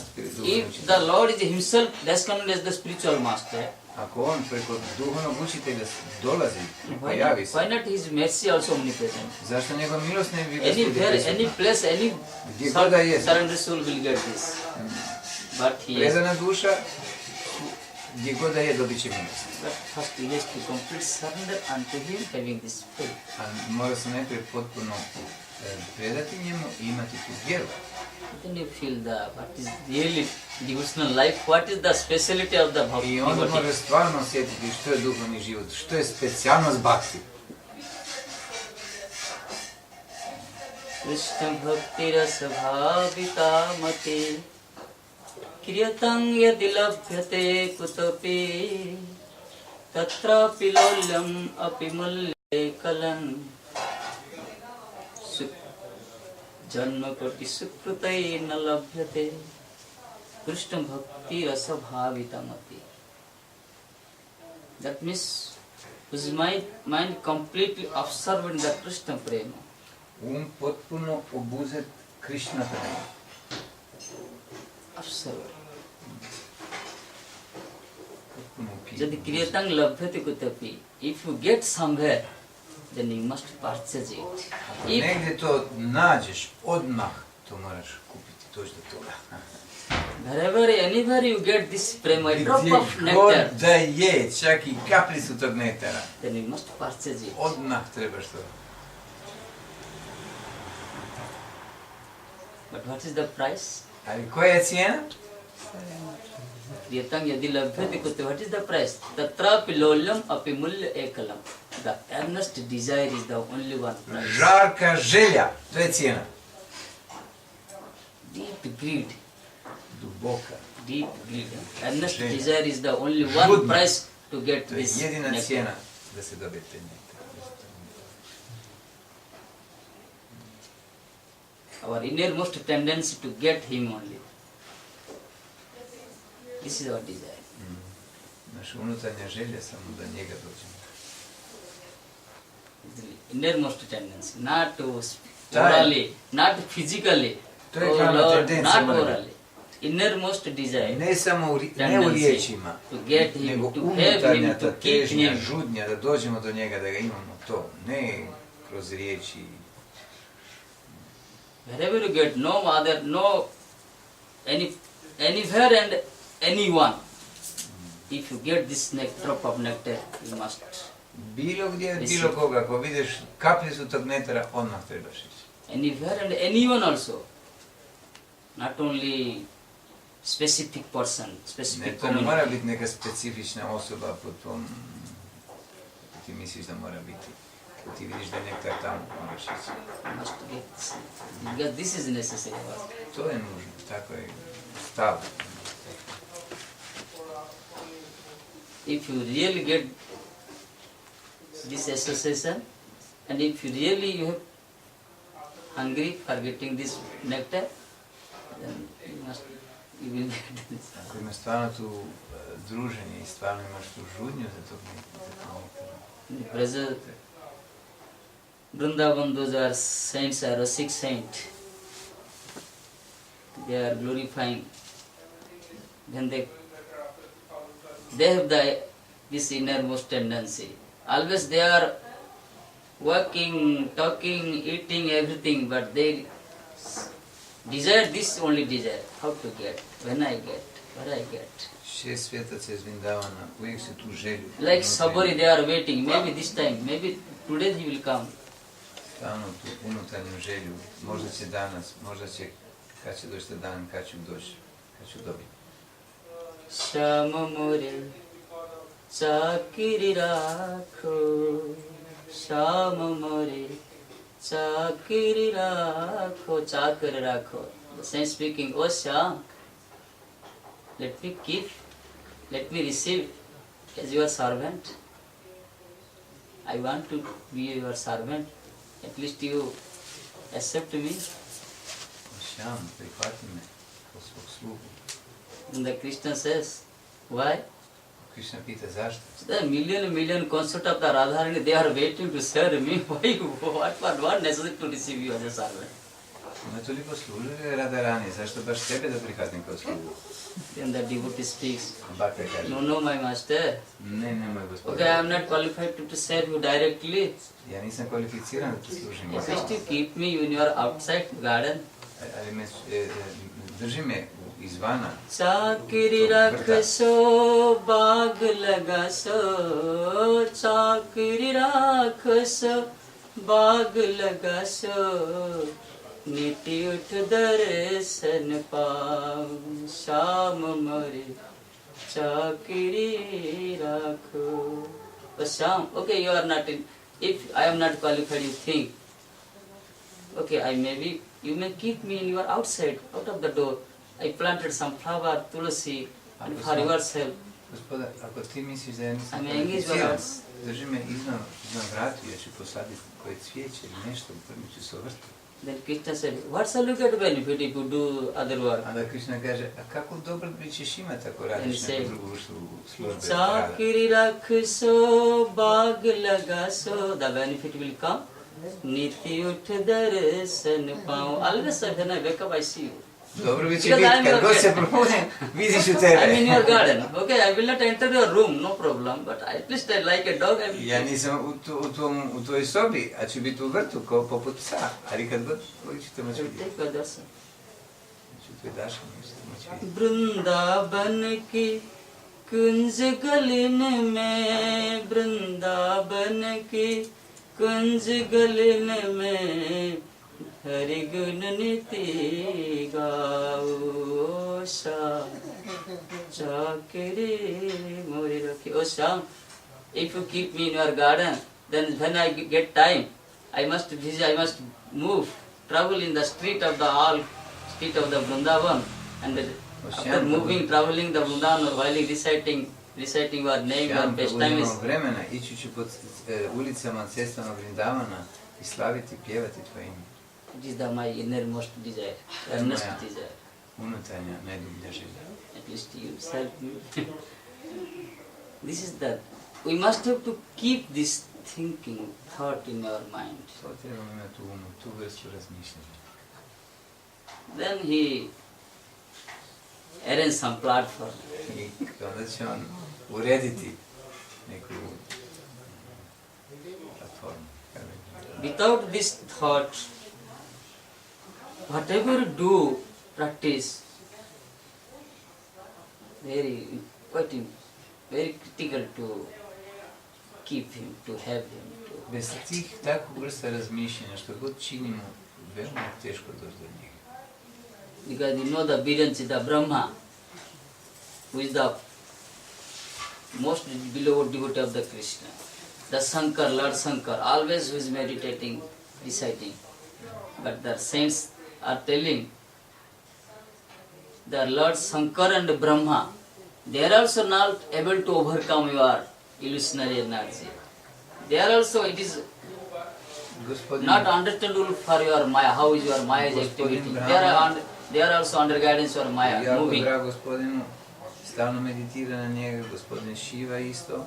if the Lord is himself designated as the spiritual master, ako on preko duhovnog učitelja dolazi i pojavi se, why not his mercy also omnipresent? zašto njegova milost ne bi bio svugdje Anywhere, any prisutna? place, any Gdje god da je. surrender soul will get this. But he has, Predana duša, gdje god da je, dobit će milost. but first he has to complete surrender unto him, having this faith. A mora se najprije potpuno predati njemu i imati tu vjeru. Then you feel what is really devotional life, what is the speciality of the bhakti. I onda može stvarno osjetiti što je duhovni život, što je specijalnost bhakti. Krishna bhakti rasa bhavita mate kriyatang yadi labhyate kutapi tatra pilolyam api mulye kalan janma koti sukrutai na labhyate Krishna bhakti rasa bhavita mate. That means whose mind completely absorbed in the Krishna prema. Potpuno obuzet Krishna prema. Absorbed. Potpuno upijen. Jadi kriyatang labhyate kutapi. If you get somewhere, then you must purchase it. If Negdje to nađeš, odmah to moraš kupiti, doći do toga. wherever, anywhere you get this prema, a drop Gdje of god nectar, da je, čak i kaplicu tog nektara, then you must purchase it. odmah trebaš to. But what is the price? Ali koja je cijena? Kriyatang yadi labhyate kutapi. What is the price? Tatra pilolyam api mulya ekalam. The earnest desire is the only one price. Žarka želja, to je cijena. Deep greed. Duboka. Deep greed. Earnest Želja. desire is the only one Žudna. price to get To je this jedina nectar. cijena da se dobije te nektar. our innermost tendency to get him only. This is our desire. Naša unutarnja želja samo da njega dođemo. It's the innermost tendency, not to Taj- orally, not physically, To je oh glavna Lord, tendencija not mora orally. Innermost desire. Ne samo ne u Tendency riječima, to get him, nego to have unutarnja him, ta to keep težnja, him. žudnja, da dođemo do njega, da ga imamo to. Ne kroz riječi. Wherever you get, no other, no anywhere and anyone. If you get this drop of nectar, you must. Bilo gdje, Mislim. bilo koga, ako vidiš kapljicu tog netara, odmah trebaš ići. Anywhere and anyone also. Not only specific person, Ne, specific to ne mora community. biti neka specifična osoba po tom, ako ti misliš da mora biti. Ako ti vidiš da je nektar tamo, moraš ići. You must get this. Because this is necessary. To je nužno, tako je stav. If you really get this association, and if you really you have hungry for getting this nectar, then you will get this. Ako imaš stvarno tu druženje i stvarno imaš tu žudnju za tog nektara. Brother, Vrindavan, those are saints, are a six saint. They are glorifying. Then they have this innermost tendency. Always they are working, talking, eating, everything, but they desire this only desire. How to get? When I get? Where I get? 6 svjetaca iz Vrindavana uvijek se tu želju. Like Sabari, they are waiting. Maybe this time, maybe today he will come. Stalno tu unutarnju želju. Možda će danas, možda će, kad će doći taj dan, kad ću doći, kad ću dobiti. Shama more chakiri rakho, Shama more chakiri rakho, chakiri rakho. The saint speaking, oh Sham, let me keep, let me receive as your servant. I want to be your servant. At least you accept me. Šam, prihvati me kao svog slugu. And the Krishna says, why? Krishna pita zašto? The million concept of the Radharani, they are waiting to serve me. Why? What necessary to receive you as a servant? Ima toliko služuje Radharani, zašto baš tebe da prihvatim kao slugu? Then the devotee speaks, Bhakta kaže, no, my master. ne, nemoj Okay, I gospodine. am not qualified to serve you directly. Ja nisam kvalificiran da te služim. At least you keep me in your outside garden. Ali me, drži me izvana. चाकरी रखसो बाग लगासो चाकरी रखसो बाग लगासो नीति उठ दर्शन पाऊं शाम मरे चाकरी रखो. But Sham, okay, you are not in, if I am not qualified, you think, okay, I may be, you may keep me in your outside, out of the door. I planted some flower, tulsi, and for yourself. Gospoda, ako ti misliš da ja nisam I may engage your kvalificiran, hearts. drži me izvan vratu, ja ću posaditi koje cvijeće ili nešto, uprmi ću se o vrtu. Then Krishna said, what shall you get benefit if you do other work? Onda Krishna kaže, a kako dobrobit ćeš imati ako radiš Then neku say, drugu službu rada? चाकरी रखसो बाग लगासो, the benefit will come. नीति उठ दर्शन पाऊं. Always when I wake up, I see you. Dobrobit će Because biti, I am kad your god se friend. probudim, vidiš u I am tebe. in your garden. Okay, I will not enter your room, no problem. But at least I like a dog, I will. Ja nisam u tvojoj sobi, a ću biti u vrtu kao poput psa, ali kad god ću te moći I will vidjeti. take your darshan. Ću tvoj dašan, ću te moći vidjeti. Vrindavan की कुंज गलिन में वृंदावन की कुंज गलिन में हरि गुण निति गाओ श्याम चाकरी मोरी रखी. Oh Sham, if you keep me in your garden, then when I get time, I must visit, I must move, travel in the street of the all street of the Vrindavan, and after moving, traveling the Vrindavan, while reciting your name, your Šam, best kad time budemo is vremena, ići ću po ulicama, cestama Vrindavana i slaviti, pjevati tvoje ime. It is my innermost desire, earnest desire. Unutarnja, najdublja želja. At least you help me. This is that. We must have to keep this thinking, thought in our mind. To trebamo imati u umu, tu vrstu razmišljanja. Then he arranged some platform. I onda će on urediti neku platformu. Without this thought, whatever you do, practice, very critical to keep him, to have him. Bez tih takvog vrsta razmišljanja, što god činimo, veoma je teško doći do njega. Because you know the Biranchi, the Brahma, who is the most beloved devotee of the Krishna. The Shankar, Lord Shankar, always who is meditating, reciting. But the saints are telling the Lord Shankar and Brahma, they are also not able to overcome your illusionary energy. They are also, it is not understandable for your Maya, how is your Maya's activity. They are also under guidance of Maya, Jako moving. drago gospodinu, stalno meditira na njega, gospodin Šiva isto,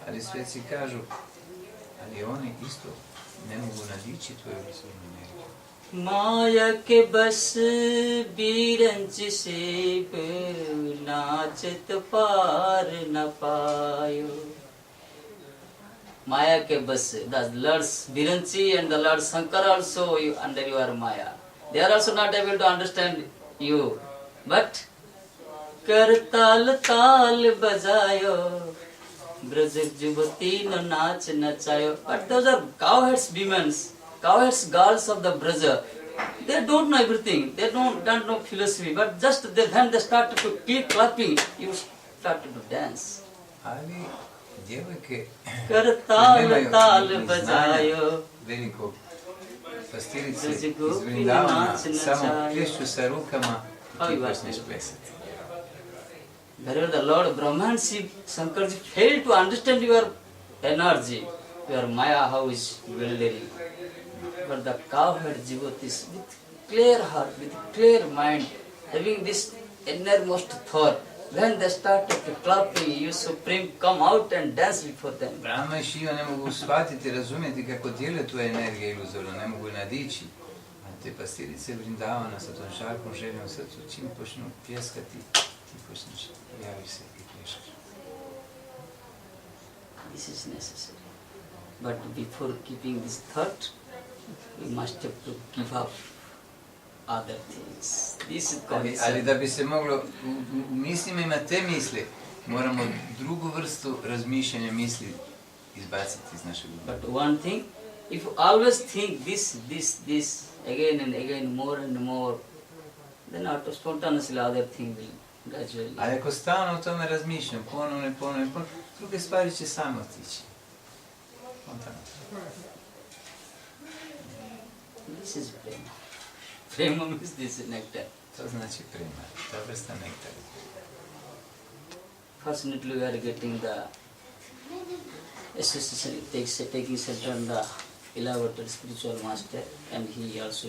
ali sveci kažu, ali oni isto ne mogu nadići tvoju visoku energiju. माया के बस बीरंच से नाचत पार न पायो. Maya ke bas, the Lord Biranchi and the Lord Shankar also under your Maya. They are also not able to understand you. But कर ताल ताल बजायो ब्रज जुवती न नाच नचायो. But those are cowherds demons, cowherds girls of the Braja. They don't know everything. They don't know philosophy. But just when they start to keep clapping, you start to dance. Ali djevojke कर ताल ताल बजायो velikog pastirice iz Vrindavana samo plješću sa rukama i ti počneš plesati. Wherever the Lord Brahma and Shiva, Shankarji fail to understand your energy, your Maya, how is wielding. But the cowherd devotees with clear heart, with clear mind, having this innermost thought, when they start clapping, you Supreme come out and dance before them. Brahma i Šiva ne mogu shvatiti, razumjeti kako djeluje tvoja energija iluzorna, ne mogu je nadići. A te pastirice Vrindavana sa tom žarkom željom srcu, čim počnu pljeskati, ti počneš, javiš se i plješaš. This is necessary. But before keeping this thought, we must have to give up other things. This is Ali da bi se moglo u mislima ima te misli, moramo drugu vrstu razmišljanja misli izbaciti iz našeg uma. But one thing, if you always think this, again and again, more and more, then auto spontaneously other thing will gradually. Ali ako stalno o tome razmišljam, ponovno, druge stvari će samo otići. Spontano. This is prema. Prema means this is nectar. To znači prema, ta vrsta nektara. Fortunately, we are getting the association taking shelter on the elevated spiritual master, and he also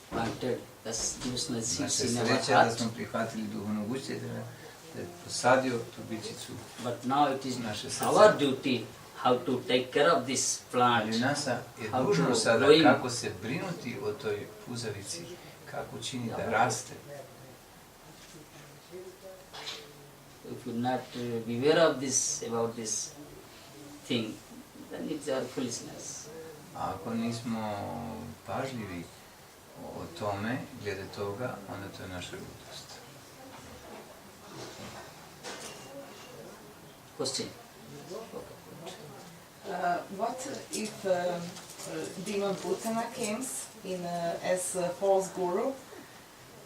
planted this devotional seeds Naša in our sreća da heart. smo prihvatili duhovnog učitelja, da je posadio tu bičicu. But now it is Naše srce. our duty how to take care of this plant. Ali nasa je How dužno to sada growing. kako se brinuti o toj puzavici, kako čini da raste. If you not beware of this, about this thing, then it's our foolishness. A ako nismo pažljivi o tome, glede toga, onda to je naša ludost. Question. What if demon Putana comes in as false guru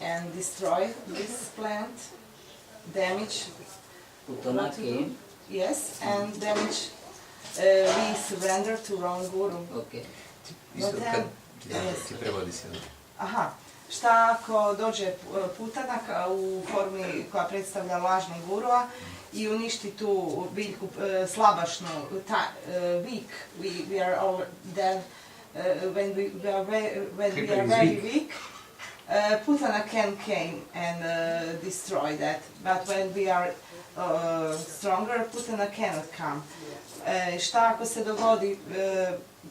and destroy this plant, damage? Putana what to do? came. Yes, and damage. We surrender to wrong guru. Okay. Isto No, kad yes. ti prevodi se. Aha. Šta ako dođe putanak u formi koja predstavlja lažnog gurua i uništi tu biljku slabašnu, weak, we are all then when we are Kripper is very weak. weak, Putana can came and destroy that. But when we are stronger, Putana cannot come. Šta ako se dogodi,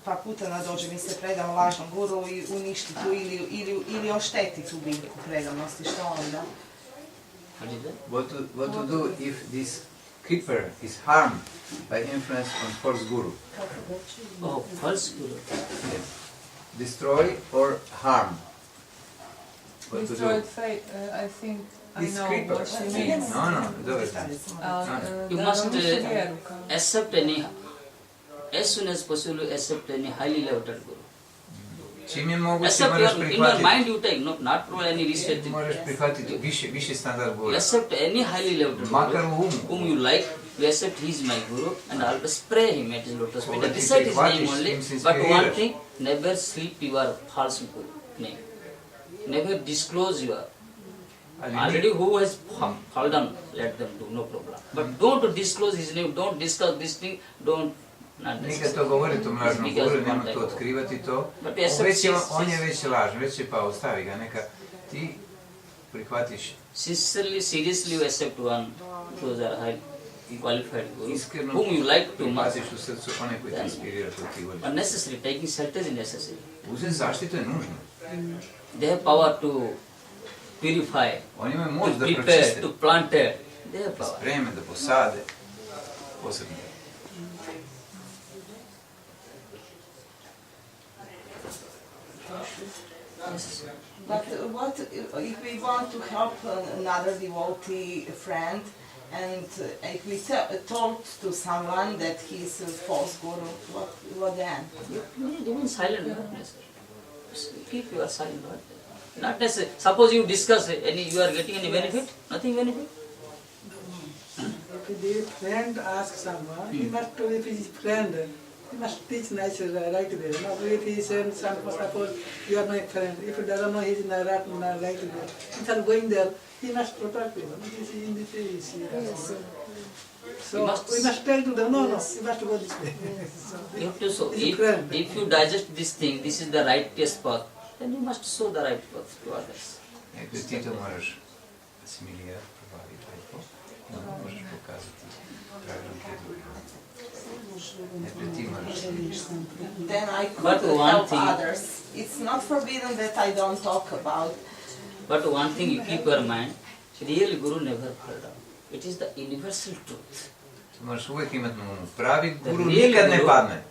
pa Putana dođe, mi se predamo lažnom guru i uništi tu ili ošteti tu biljku predanosti, što onda? What is that? What to do if this Kripper is harmed by influence on false guru? Oh, false guru. Yes. Destroy or harm? What to Destroyed do? fate, I think I This know Kripper. what she means. No, dobro. You Da must unište vjeru kao. accept as soon as possible, accept any highly level guru. Čim je moguće Accept moraš in your prihvatiti. mind you take, not for any research. Moraš prihvatiti viši standard guru. Accept any highly level Makar guru u umu. whom you like. You accept he is my guru and always pray him at his lotus feet. Ovaj And ti recite his name prihvatiš, only. im se But one inspiriraš. thing, never sleep your false guru name. Never disclose your. Already who has fallen, let them do, no problem. But don't disclose his name, don't discuss this thing, don't. Not Nikad to govoriti o mlažnom guru, nema to otkrivati to. But yes, On je već lažan, već je pao, ostavi ga, neka ti prihvatiš Sincerely, seriously you accept one, those are high qualified guru, iskreno, whom you like to much. prihvatiš u srcu one koji te inspirira, koji ti voliš. Unnecessary, taking shelter is necessary. Uzeti zaštitu je nužno. They have power to purify, Oni imaju moć to da prepare, pročiste, to plant it. They have da power. spreme, da posade. Posebno. Yes. But what if we want to help another devotee friend, and if we told to someone that he's a false guru, what then? You remain silent, not necessary. Just keep your silent. Not necessary. Suppose you discuss any, you are getting any benefit? Nothing benefit? If the friend asks someone, he must, if his friend, he must teach nice right there. Now, if he sends someone, suppose you are my friend, if he doesn't know he's not right there, instead of going there, he must protect him. This is in the face. So we must tell to them, no, you must go this way. So, You have to show. he's a friend. If you digest this thing, this is the righteous path, then you must show the right path to others. Dakle, ti to moraš asimilirati, probaviti lepo, da možeš pokazati pravilan put. Dakle, ti moraš Then I But could one help thing- others. It's not forbidden that I don't talk about. But one thing you keep your mind, real Guru never fall down. It is the universal truth. moraš uvijek imati na umu. Pravi The guru real nikad ne guru- padne.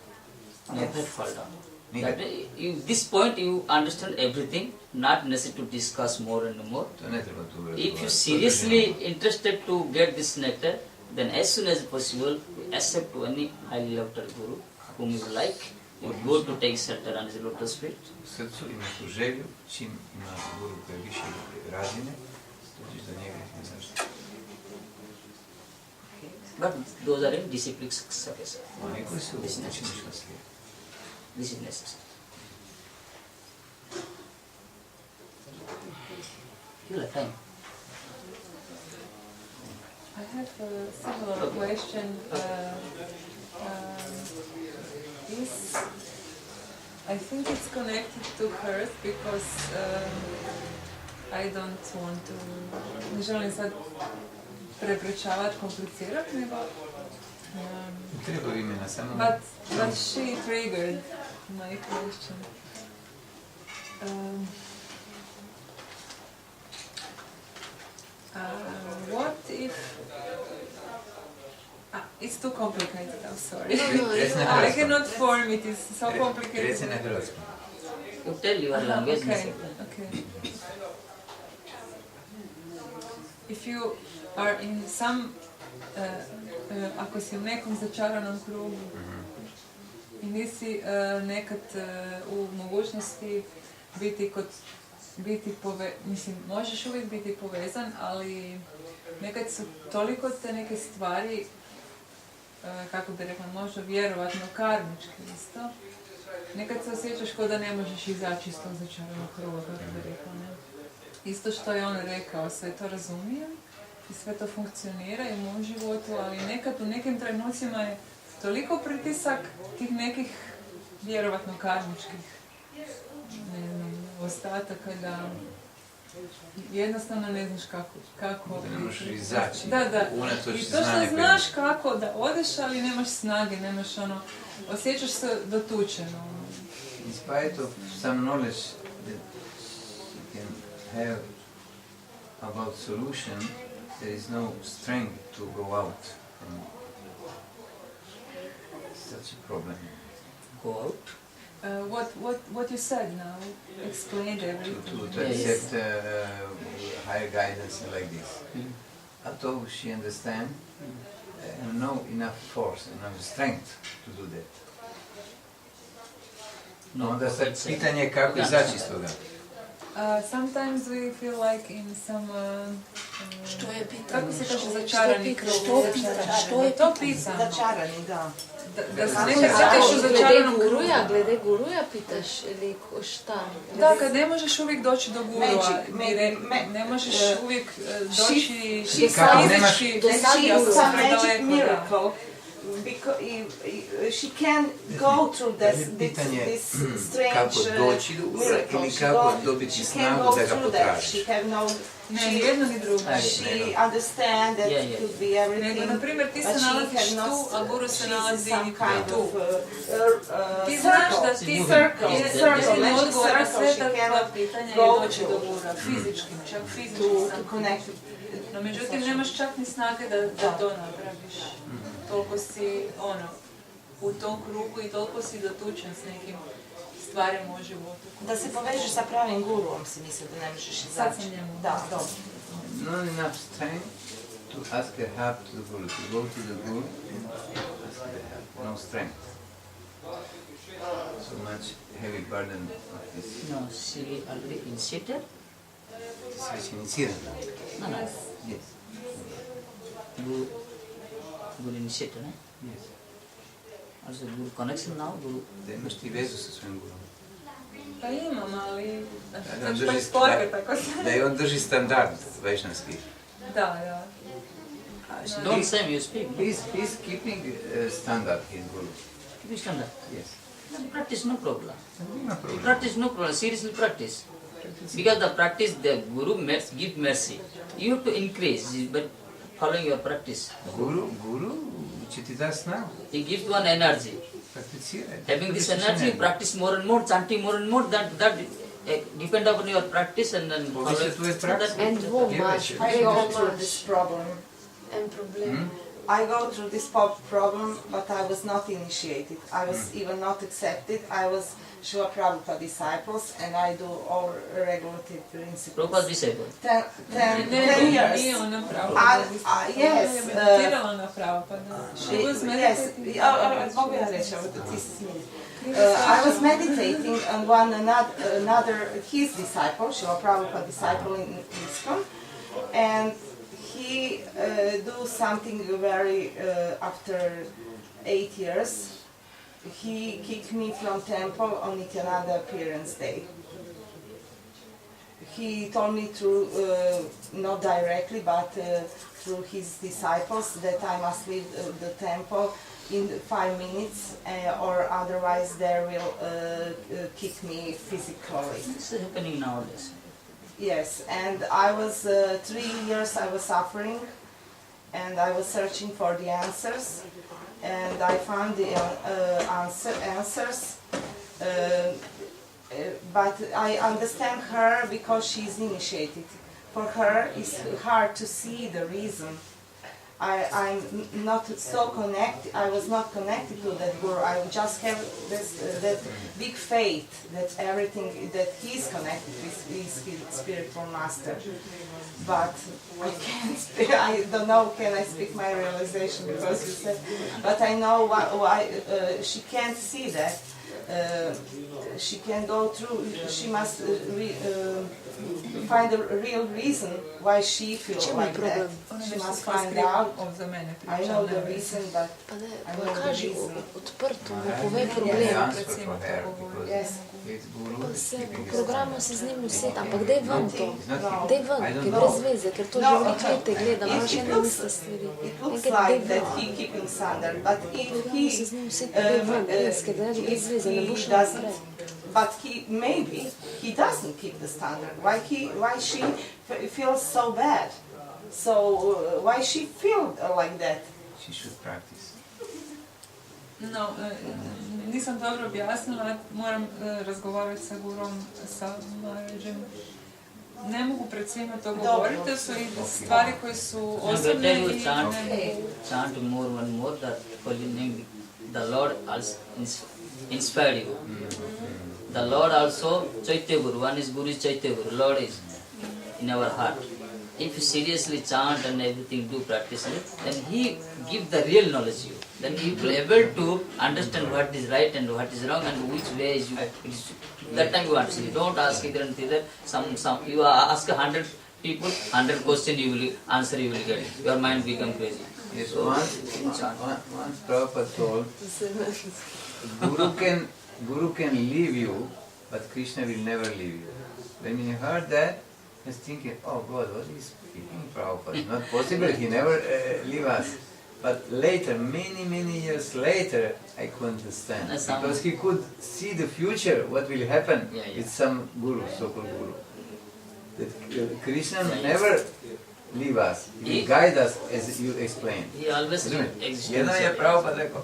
Never fall down. Nikad. That, this point you understand everything, not necessary to discuss more and more. To ne treba tu If you seriously interested to get this nectar, then as soon as possible, you accept to any highly loved guru whom you like. You go to take shelter on his lotus feet. U srcu imaš tu želju, čim ima guru koje više razine, dođeš do njega i ne znaš. But those are in disciplic success. Oni koji su This is učeniš necessary. na slijedu. This is necessary. You have time. I have a similar question. Is I think it's connected to hers because I don't want to. Ne želim sad prepričavati, komplicirati, nego. Treba imena samo... But she triggered my question. What if it's too complicated? I'm sorry. Reci na I hrvatskom. cannot form it. It's so complicated. Reci na hrvatskom. You tell your language. Okay. Okay. If you are in some, ako si u nekom začaranom krugu i nisi nekad u mogućnosti biti mislim, možeš uvijek biti povezan, ali nekad su toliko te neke stvari, kako bi rekla, možda vjerovatno karmički isto, nekad se osjećaš kao da ne možeš izaći iz tog začaranog kruga, kako bi rekla, ne? Isto što je on rekao, sve to razumijem i sve to funkcionira i u mom životu, ali nekad u nekim trenucima je toliko pritisak tih nekih vjerovatno karmičkih, ne znam, ostataka da jednostavno ne znaš kako Da ne možeš izaći, da. unatoč I to što znanja znaš kako da odeš, ali nemaš snage, nemaš ono, osjećaš se dotučeno. In spite of some knowledge that you can have about solution, there is no strength to go out from such a problem. Go out. What you said now explained everything. To accept higher guidance like this. Although she understands, no enough force, enough strength to do that. No, Onda sad it's a- pitanje je kako Da. izaći iz toga. Sometimes we feel like in some Što je pitanje? kako se kaže začarani krug. Što je To pitamo. Začarani, da. Da se Kako nekad se pitaš u Glede začaranom krugu. guruja, glede guruja pitaš ili šta? Da, kad ne možeš uvijek doći do gurua, Magic, ne možeš uvijek doći Kako nemaš- fizički, Do sad She je is some magic daleko, da. miracle. Because she can go through this Pitanje strange kako doći do gura miracle. ili She kako go- dobiti she can snagu go da ga through that. potražiš. She have no. Ne, ni jedno ni drugo. She understand that Yeah, it yeah. could be everything. Nego, na primjer, ti se but she nalaziš cannot- tu, a guru se she's nalazi some kind tu. of Ti znaš da circle. ti Circle, Yeah, circle, jedini magic odgovor na circle. sve She ta tvoja cannot pitanja je go doći do to- gura, fizički, čak fizički to sam. connect. No međutim, nemaš čak ni snage da to napraviš. Toliko si, u tom krugu i toliko si dotučen s nekim stvarima u životu. Da se povežeš sa pravim guruom, si misli da ne možeš izaći. Sad sam njemu. Da, dobro. Not enough strength to ask her help to the guru, to go to the guru and ask her help. No strength. So much heavy burden of this. No, she already initiated. Ti si već inicirana. No, no. Yes. Guru initiated, eh? Yes. Also Guru connection now, Guru. Da imaš ti vezu sa svojim gurom. Pa imam, ali Da on sad drži pa sporke, tako se. da i on drži standard vajšnavski. Da. Don't say you speak. He's keeping standard, his guru. You understand that? Yes. Then practice, no problem. Nema problema. Practice, no problem. Seriously practice. Because the practice, the Guru give mercy. You have to increase, but following your practice. Guru će ti da snagu. He gives one energy. Prakticiraj. Having this energy, you practice more and more, chanting more and more. That depend upon your practice and then follow. Poviše tvoje prakse. And dvomaš, I go through this problem. en problem. I go through this problem, but I was not initiated. I was even not accepted. I was Srila Prabhupada disciples, and I do all regulative principles. Prabhupada disciple. 10 years. Nije ona pravo. Yes. Meditirala na pravo, pa da. She was Yes. meditating. Mogu ja reći, ovo da ti se smiješ. I was meditating on another his disciple, Srila Prabhupada disciple in ISKCON, and he do something very after 8 years. He kicked me from temple on Nityananda appearance day. He told me through, not directly, but through his disciples that I must leave the temple in 5 minutes or otherwise they will kick me physically. This is happening nowadays. Yes, and I was 3 years I was suffering and I was searching for the answers and I found the answers. But I understand her because she is initiated. For her, it's hard to see the reason. I'm not so connected. I was not connected to that guru. I just have this that big faith that everything that he's connected with his spiritual master. But I can't speak. I don't know. Can I speak my realization because you said? But I know why she can't see that. she can go through, she must find the real reason why she feels Čemu je like that. problem? Ona She nešto must svoje find skriva out. za mene I priča, know ne the veze. reason, but Pa ne, I know the kaži reason. odprto, mu Maharaj povej has problem. the answer Recimo for her to because Yes. his guru Pa is se keeping po his programu se z njim useti, ampak daj ven to. He's not No. keeping- Daj ven, I don't ker know. brez veze, ker to No, že veliko leta gledam, imaš It ene looks, iste stvari. it looks Enkrat daj like that ven. he keeping Sander, but if Programu he, se z njim useti, daj ven, res, ker da brez if veze, ne he boš doesn't, naprej. but maybe he doesn't keep the standard. Why she feels so bad? So why she feel like that? She should practice. No, nisam dobro objasnila, moram razgovarati sa gurom, sa Maharajem. Ne mogu pred svima to govoriti, to su i stvari koje su osobne Better i you chant, ne chant more and more that holy name. The Lord also inspired you. The Lord also, Chaitya Guru, one is Guru is Chaitya Guru, Lord is in our heart. If you seriously chant and everything, do practice it, then He give the real knowledge to you. Then you will be able to understand what is right and what is wrong and which way is you. That time you answer. You don't ask either and either. You ask 100 people, 100 questions you will answer. You will get it. Your mind become crazy. Yes, So, once Prabhupada told, Guru can leave you, but Krishna will never leave you. When he heard that, he was thinking, oh God, what is speaking Prabhupada? Not possible, he never leave us. But later, many years later, I could understand. Because he could see the future, what will happen with some guru, so-called guru. That Krishna never leave us, he will guide us as you explained. He always exists. Jedan je Prabhupada rekao,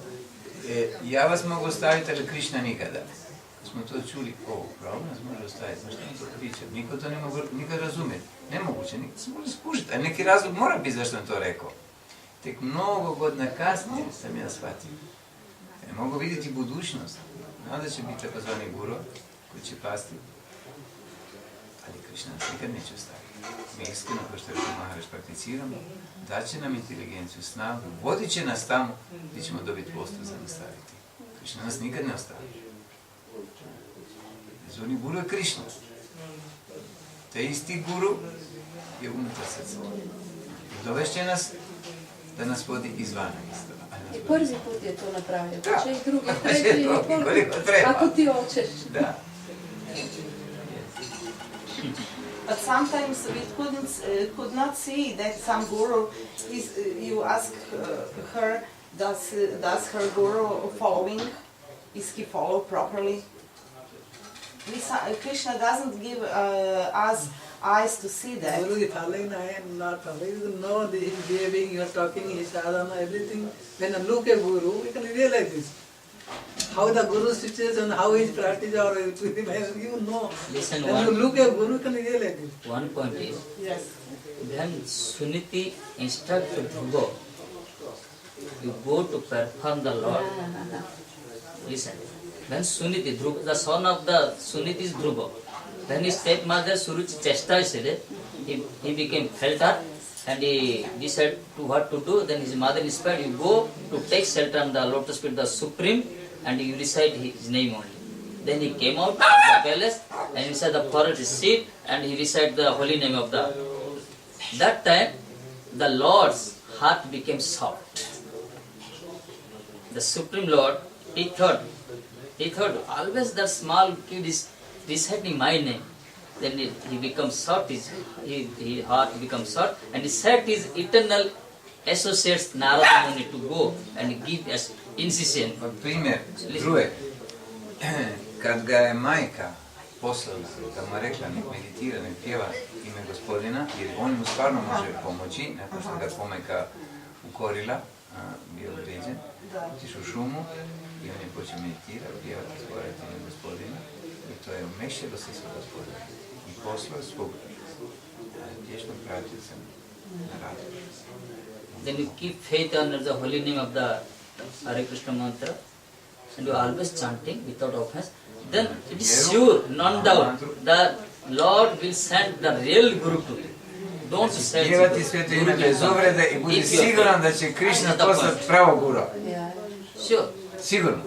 ja vas mogu ostaviti, ali Krishna nikada. Smo to čuli, Prabhupada nas može ostaviti, ma šta mi to priča, niko to ne mogu nikad razumjeti, nemoguće, niko se može skužiti, a neki razlog mora biti zašto on to rekao. Tek mnogo godina kasnije sam ja shvatio. Mogu vidjeti budućnost, znam da će biti takozvani guru koji će pasti, ali Krishna nas nikad neće ostaviti. Mi iskreno, kao što je rekao Maharaj, prakticiramo, daće nam inteligenciju, snagu, vodit će nas tamo gdje ćemo dobiti postup za nastaviti. Krishna nas nikad ne ostavi. Zvoni guru je Krishna. Te isti guru je unutar srca. Dovešće nas da nas vodi izvana isto. I prvi put je to napravio, Da. pa će i drugi, Pa će treći i drugi, koliko, koliko treba. ako ti hoćeš. Da. But sometimes we could not see that some guru is. You ask her, does her guru following? Is he follow properly? Krishna doesn't give us eyes to see that. Guru is following, I am not following. You know the his behaving, your talking, his sadhana, everything. When you look at Guru, you can realize this. How the Guru situation, how his practice, or you know. Listen, When you look at Guru, you can realize this. one point is, Yes. when Suniti instructs Dhruva, you go to perform the Lord. Listen, when Suniti, Dhruva, the son of the Suniti is Dhruva. When his stepmother Suruchi chastised, he became shelter and he decided to what to do. Then his mother inspired, you go to take shelter on the lotus feet, the Supreme, and you recite his name only. Then he came out of the palace and inside the forest seat and he recited the holy name of the. That time, the Lord's heart became soft. The Supreme Lord, he thought, always that small kid is reciting my name. Then he becomes soft, his heart becomes soft, and he set his eternal associates Narada Muni to go and give us incision. Primjer, druge, kad ga je majka poslala, kad mu je rekla nek meditira, nek pjeva ime Gospodina, jer on mu stvarno može pomoći, nakon što ga pomajka ukorila, bio određen, otišao u šumu i on je počeo meditirati, pjevati, izgovarati ime Gospodina, i to je umešilo se svog Gospodina. I poslao svog vječnog pratioca na radu. Then you keep faith on the holy name of the Hare Krishna mantra and you are always chanting without offense. Then it is sure, non doubt, the Lord will send the real Guru to you. Don't send Pjevati sveto ime bez uvrede i budi siguran da će Krishna poslati pravo guru. Sure. Sigurno.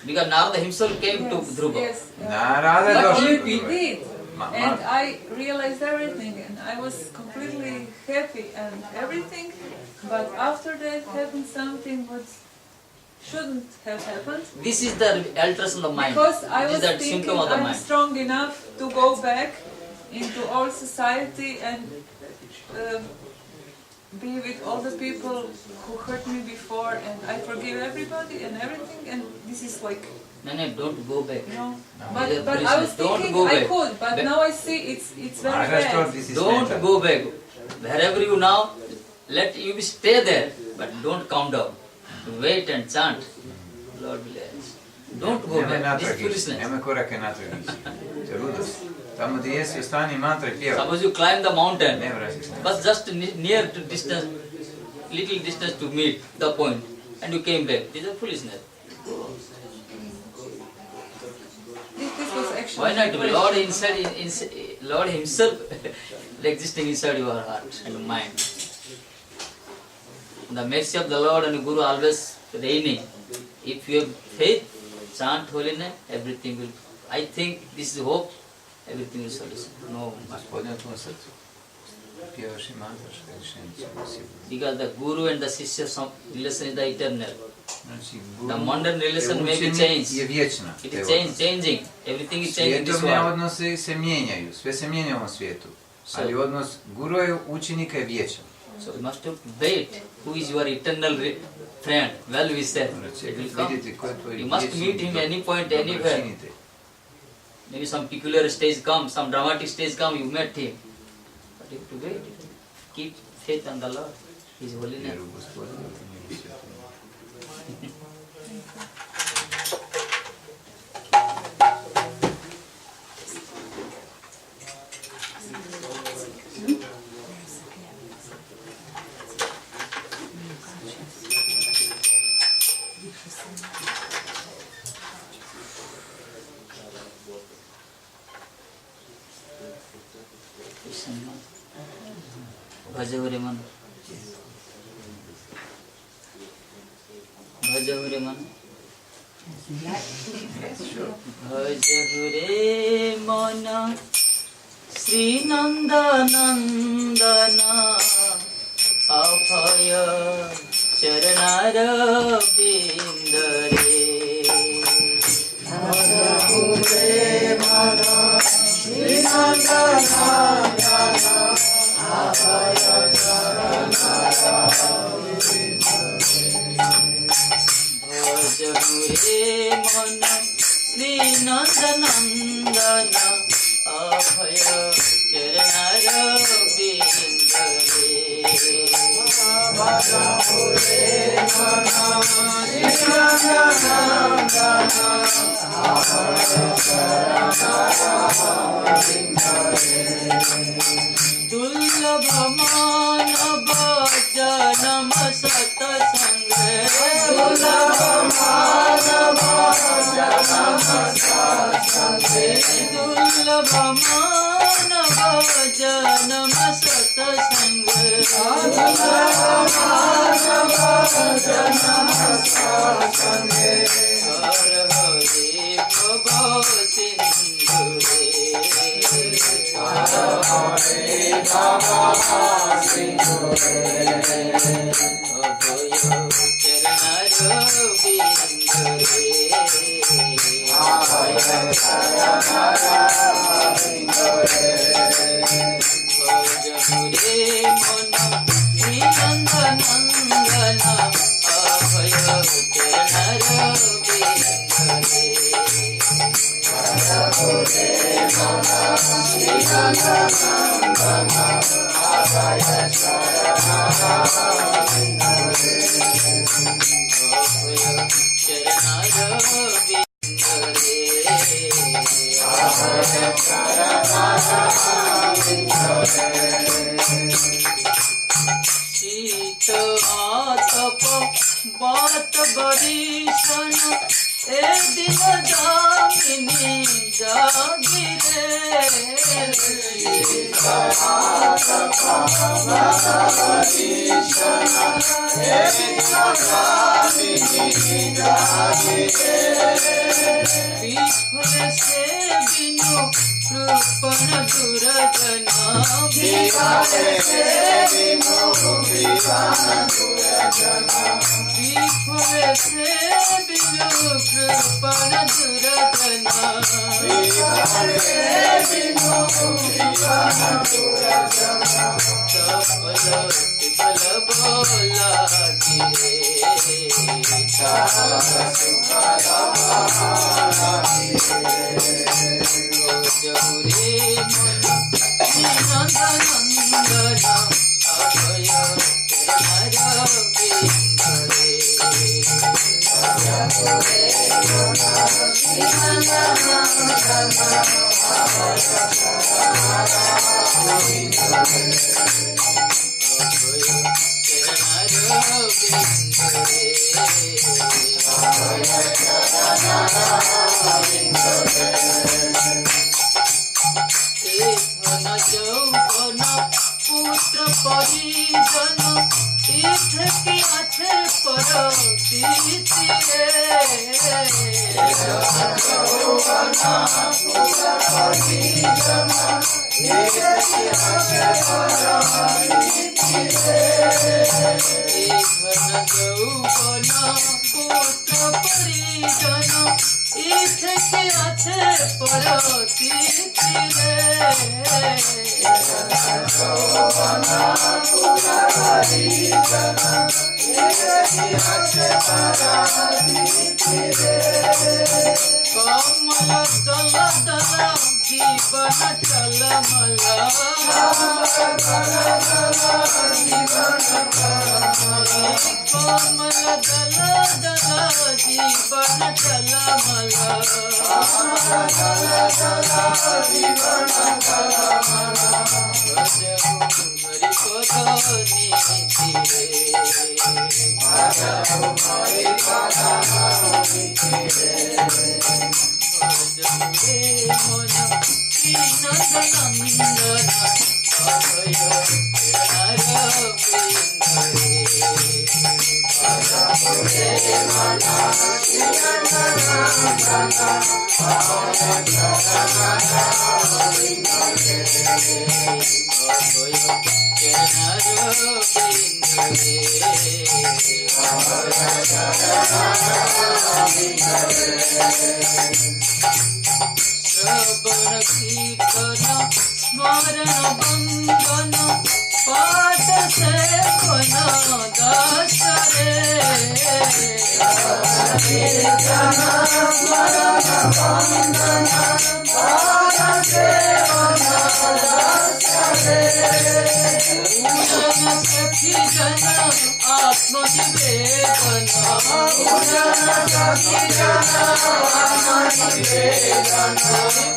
Because Narada himself came to Dhruva. Yes. Narada je But došao he do Dhruva. did. Ma- And I realized everything and I was completely happy and everything. But after that happened something what shouldn't have happened. This is the alteration of mind. Because I This was is the thinking symptom of the I'm mind. strong enough to go back into all society and be with all the people who hurt me before, and I forgive everybody and everything, and this is like, No, don't go back. you know. Dear But I was Krishna, don't thinking go I back. could, but Ba- now I see it's very Maharaj told bad. this is Don't mental. go back. Wherever you now, let you stay there, but don't come down. Wait and chant. Lord will answer. Don't go Nemoj back. This natrag is ići, foolishness. nemoj korake natrag ići. To je ludost. Tamo gdje jesi, ostani mantra i pjevaj. Suppose you climb the mountain, Ne vraćaj se. but just near to distance, little distance to meet the point, and you came back. This is foolishness. This was actually Why not? very- Lord Lord Himself existing inside your heart and mind. The mercy of the Lord and Guru always reigning. If you have faith, chant holy name, everything will. I think this is hope. Everything will solution. No much. Gospodine u tvom srcu. Pjevaš i mantraš, rješenje će biti sigurno. Because the Guru and the Shishya relation is the eternal. Znači, The modern relation may be učenik changed. je vječna. It te is odnose. changing. Everything is changing in this Svjetovne world. odnose se mijenjaju, sve se mijenja u ovom svijetu. So- Ali odnos guru i učenika je vječan. So you must have wait. Who is your eternal friend? Well wisher. Znači, It will come. vidjeti ko je tvoj You must vječni meet him any point, anywhere. dobročinitelj. Maybe some peculiar stage come, some dramatic stage come, you met him. But you have to wait. Keep faith on the Lord, His holiness. Vjeru u Gospodina i njegovu svetost. भज हरे मन भज हरे मन भज हरे मन श्री नंद नंदन अभय चरणार बिंद रे भज रे मन श्री नंद नंदन अभय चरणार बिंद रे दुर्लभ मानव जन्म सतसंग दुर्लभ मानव दुर्लभ मानव जन्म सतसंग हर हरे भव सिंधु अभय चरणार बिंद भज रे मन श्री नंद नंदन अभय चरणार बिंद अभय चरणार बिंद शीत आतप बात बरीशन ए दिन जामिनी जागिरे शीत विफल से बिनु कृपण दुर्जना विफल से बिनु कृपण दुर्जना विफल से बिनु कृपण दुर्जना विफल से बिनु कृपण दुर्जना सफल सुफल बोला गिरे सफल सुफल बोला गिरे जमुरे नंद नंदन अभय तेरा बिंदरे जमुरे नंद नंदन अभय पुत्र परिजन इथे আছে कमल दल दल जीवन टलमल कमल दल दल जीवन टलमल श्रवण कीर्तन स्मरण बंदन पाठ से बन दास रे कीर्तन स्मरण बंदन पाठ से बन दास रे पूजन सखी जन आत्मनिवेदन पूजन सखी जन आत्मनिवेदन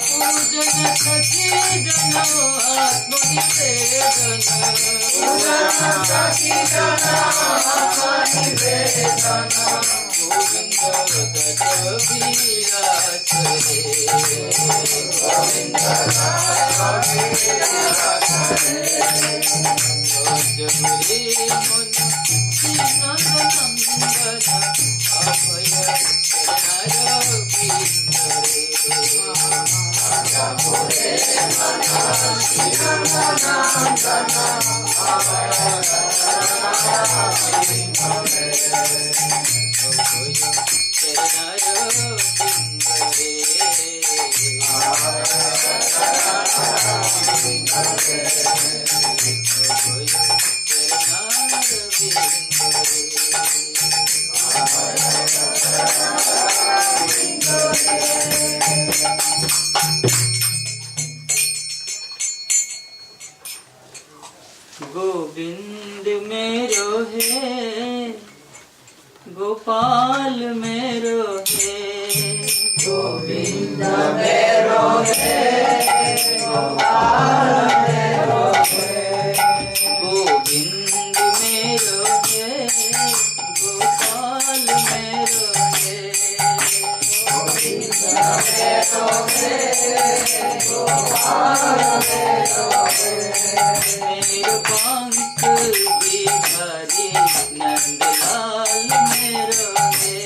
पूजन सखी जन आत्मनिवेदन पूजन सखी जन आत्मनिवेदन गोविंद दत्त विलास रे गोविंद दत्त विलास रे जमुरे मन नंद नंदन अभय चरण बिंदरे जमुरे मन नंद नंदन अभय चरण बिंदरे अभय चरण बिंदरे गोविंद मेरो है गोपाल मेरो है गोविंद मेरो है गोपाल मेरो है गोविंद मेरो है गोपाल मेरो है गोविंद मेरो है गोपाल मेरो है पंख बिहारी नंदलाल मेरो है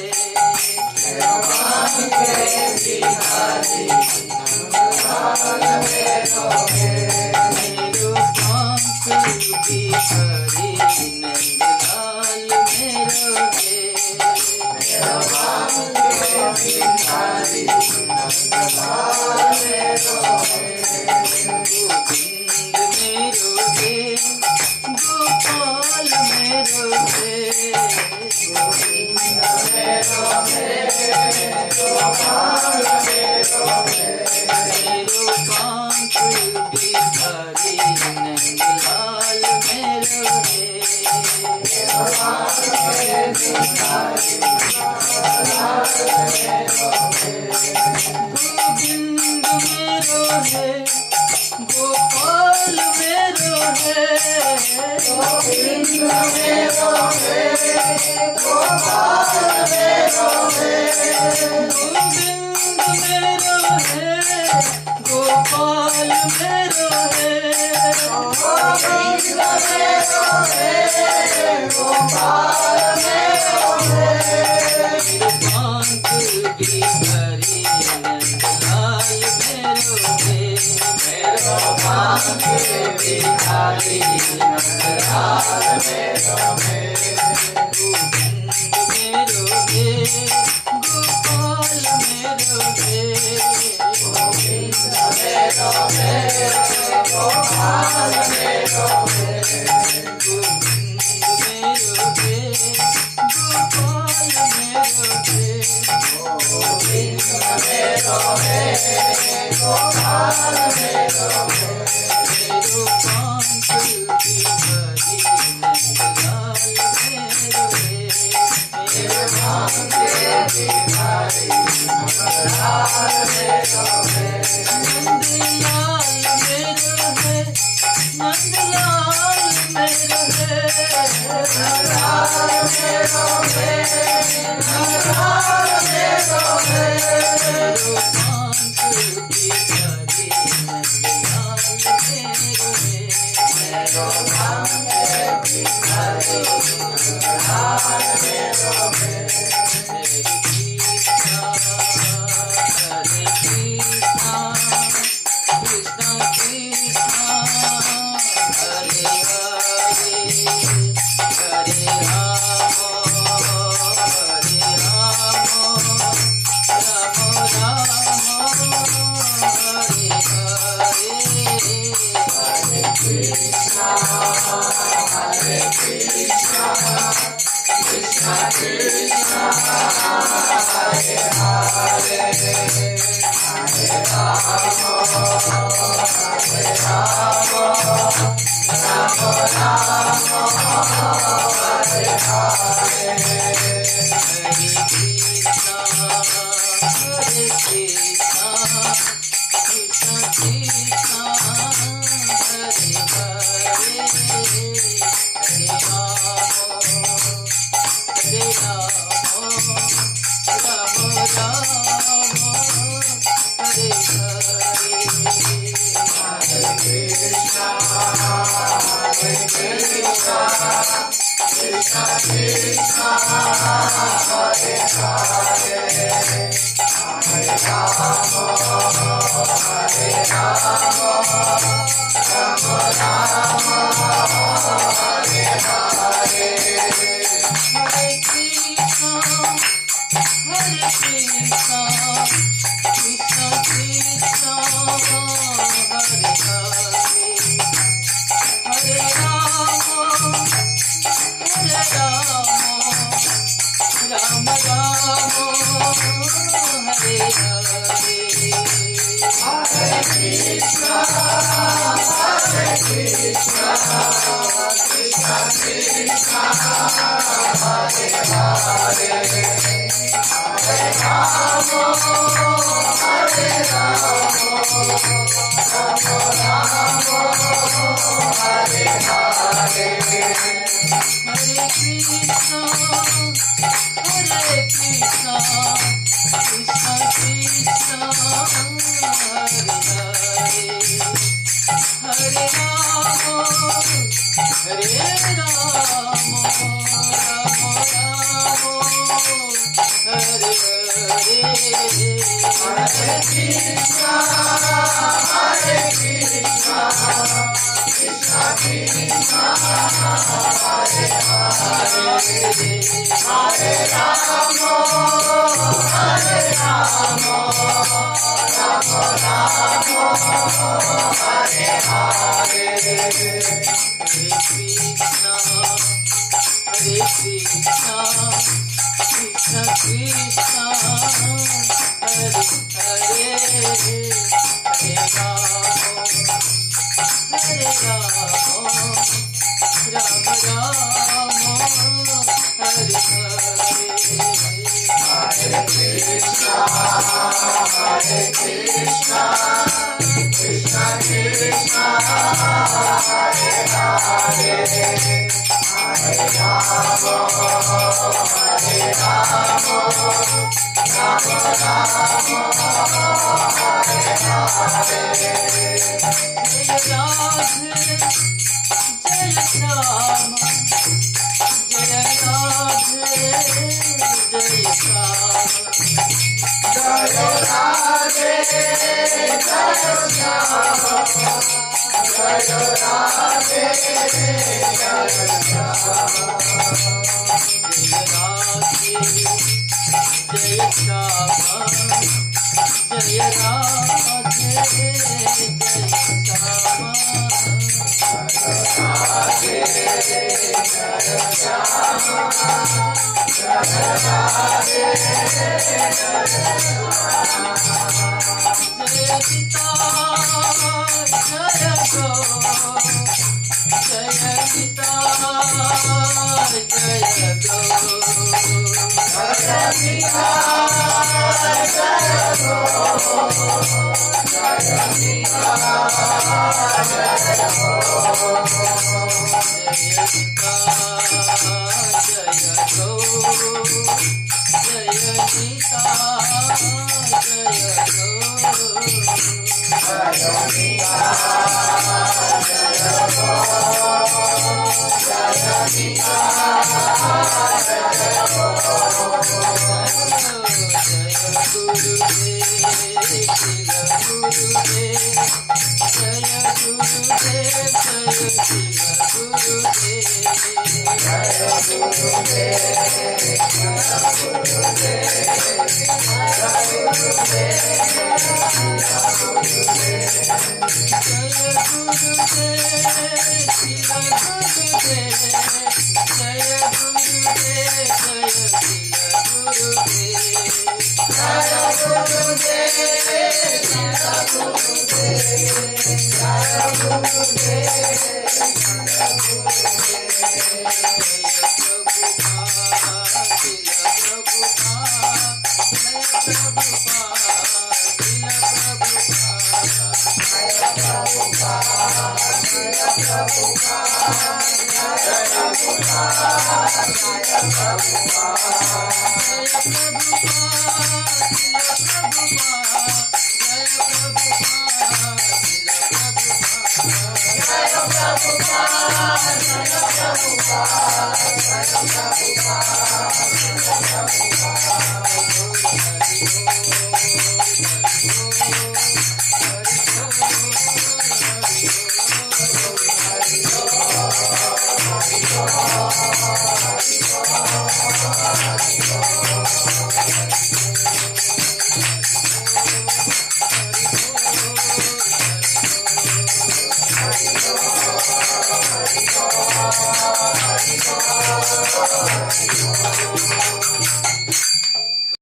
Hare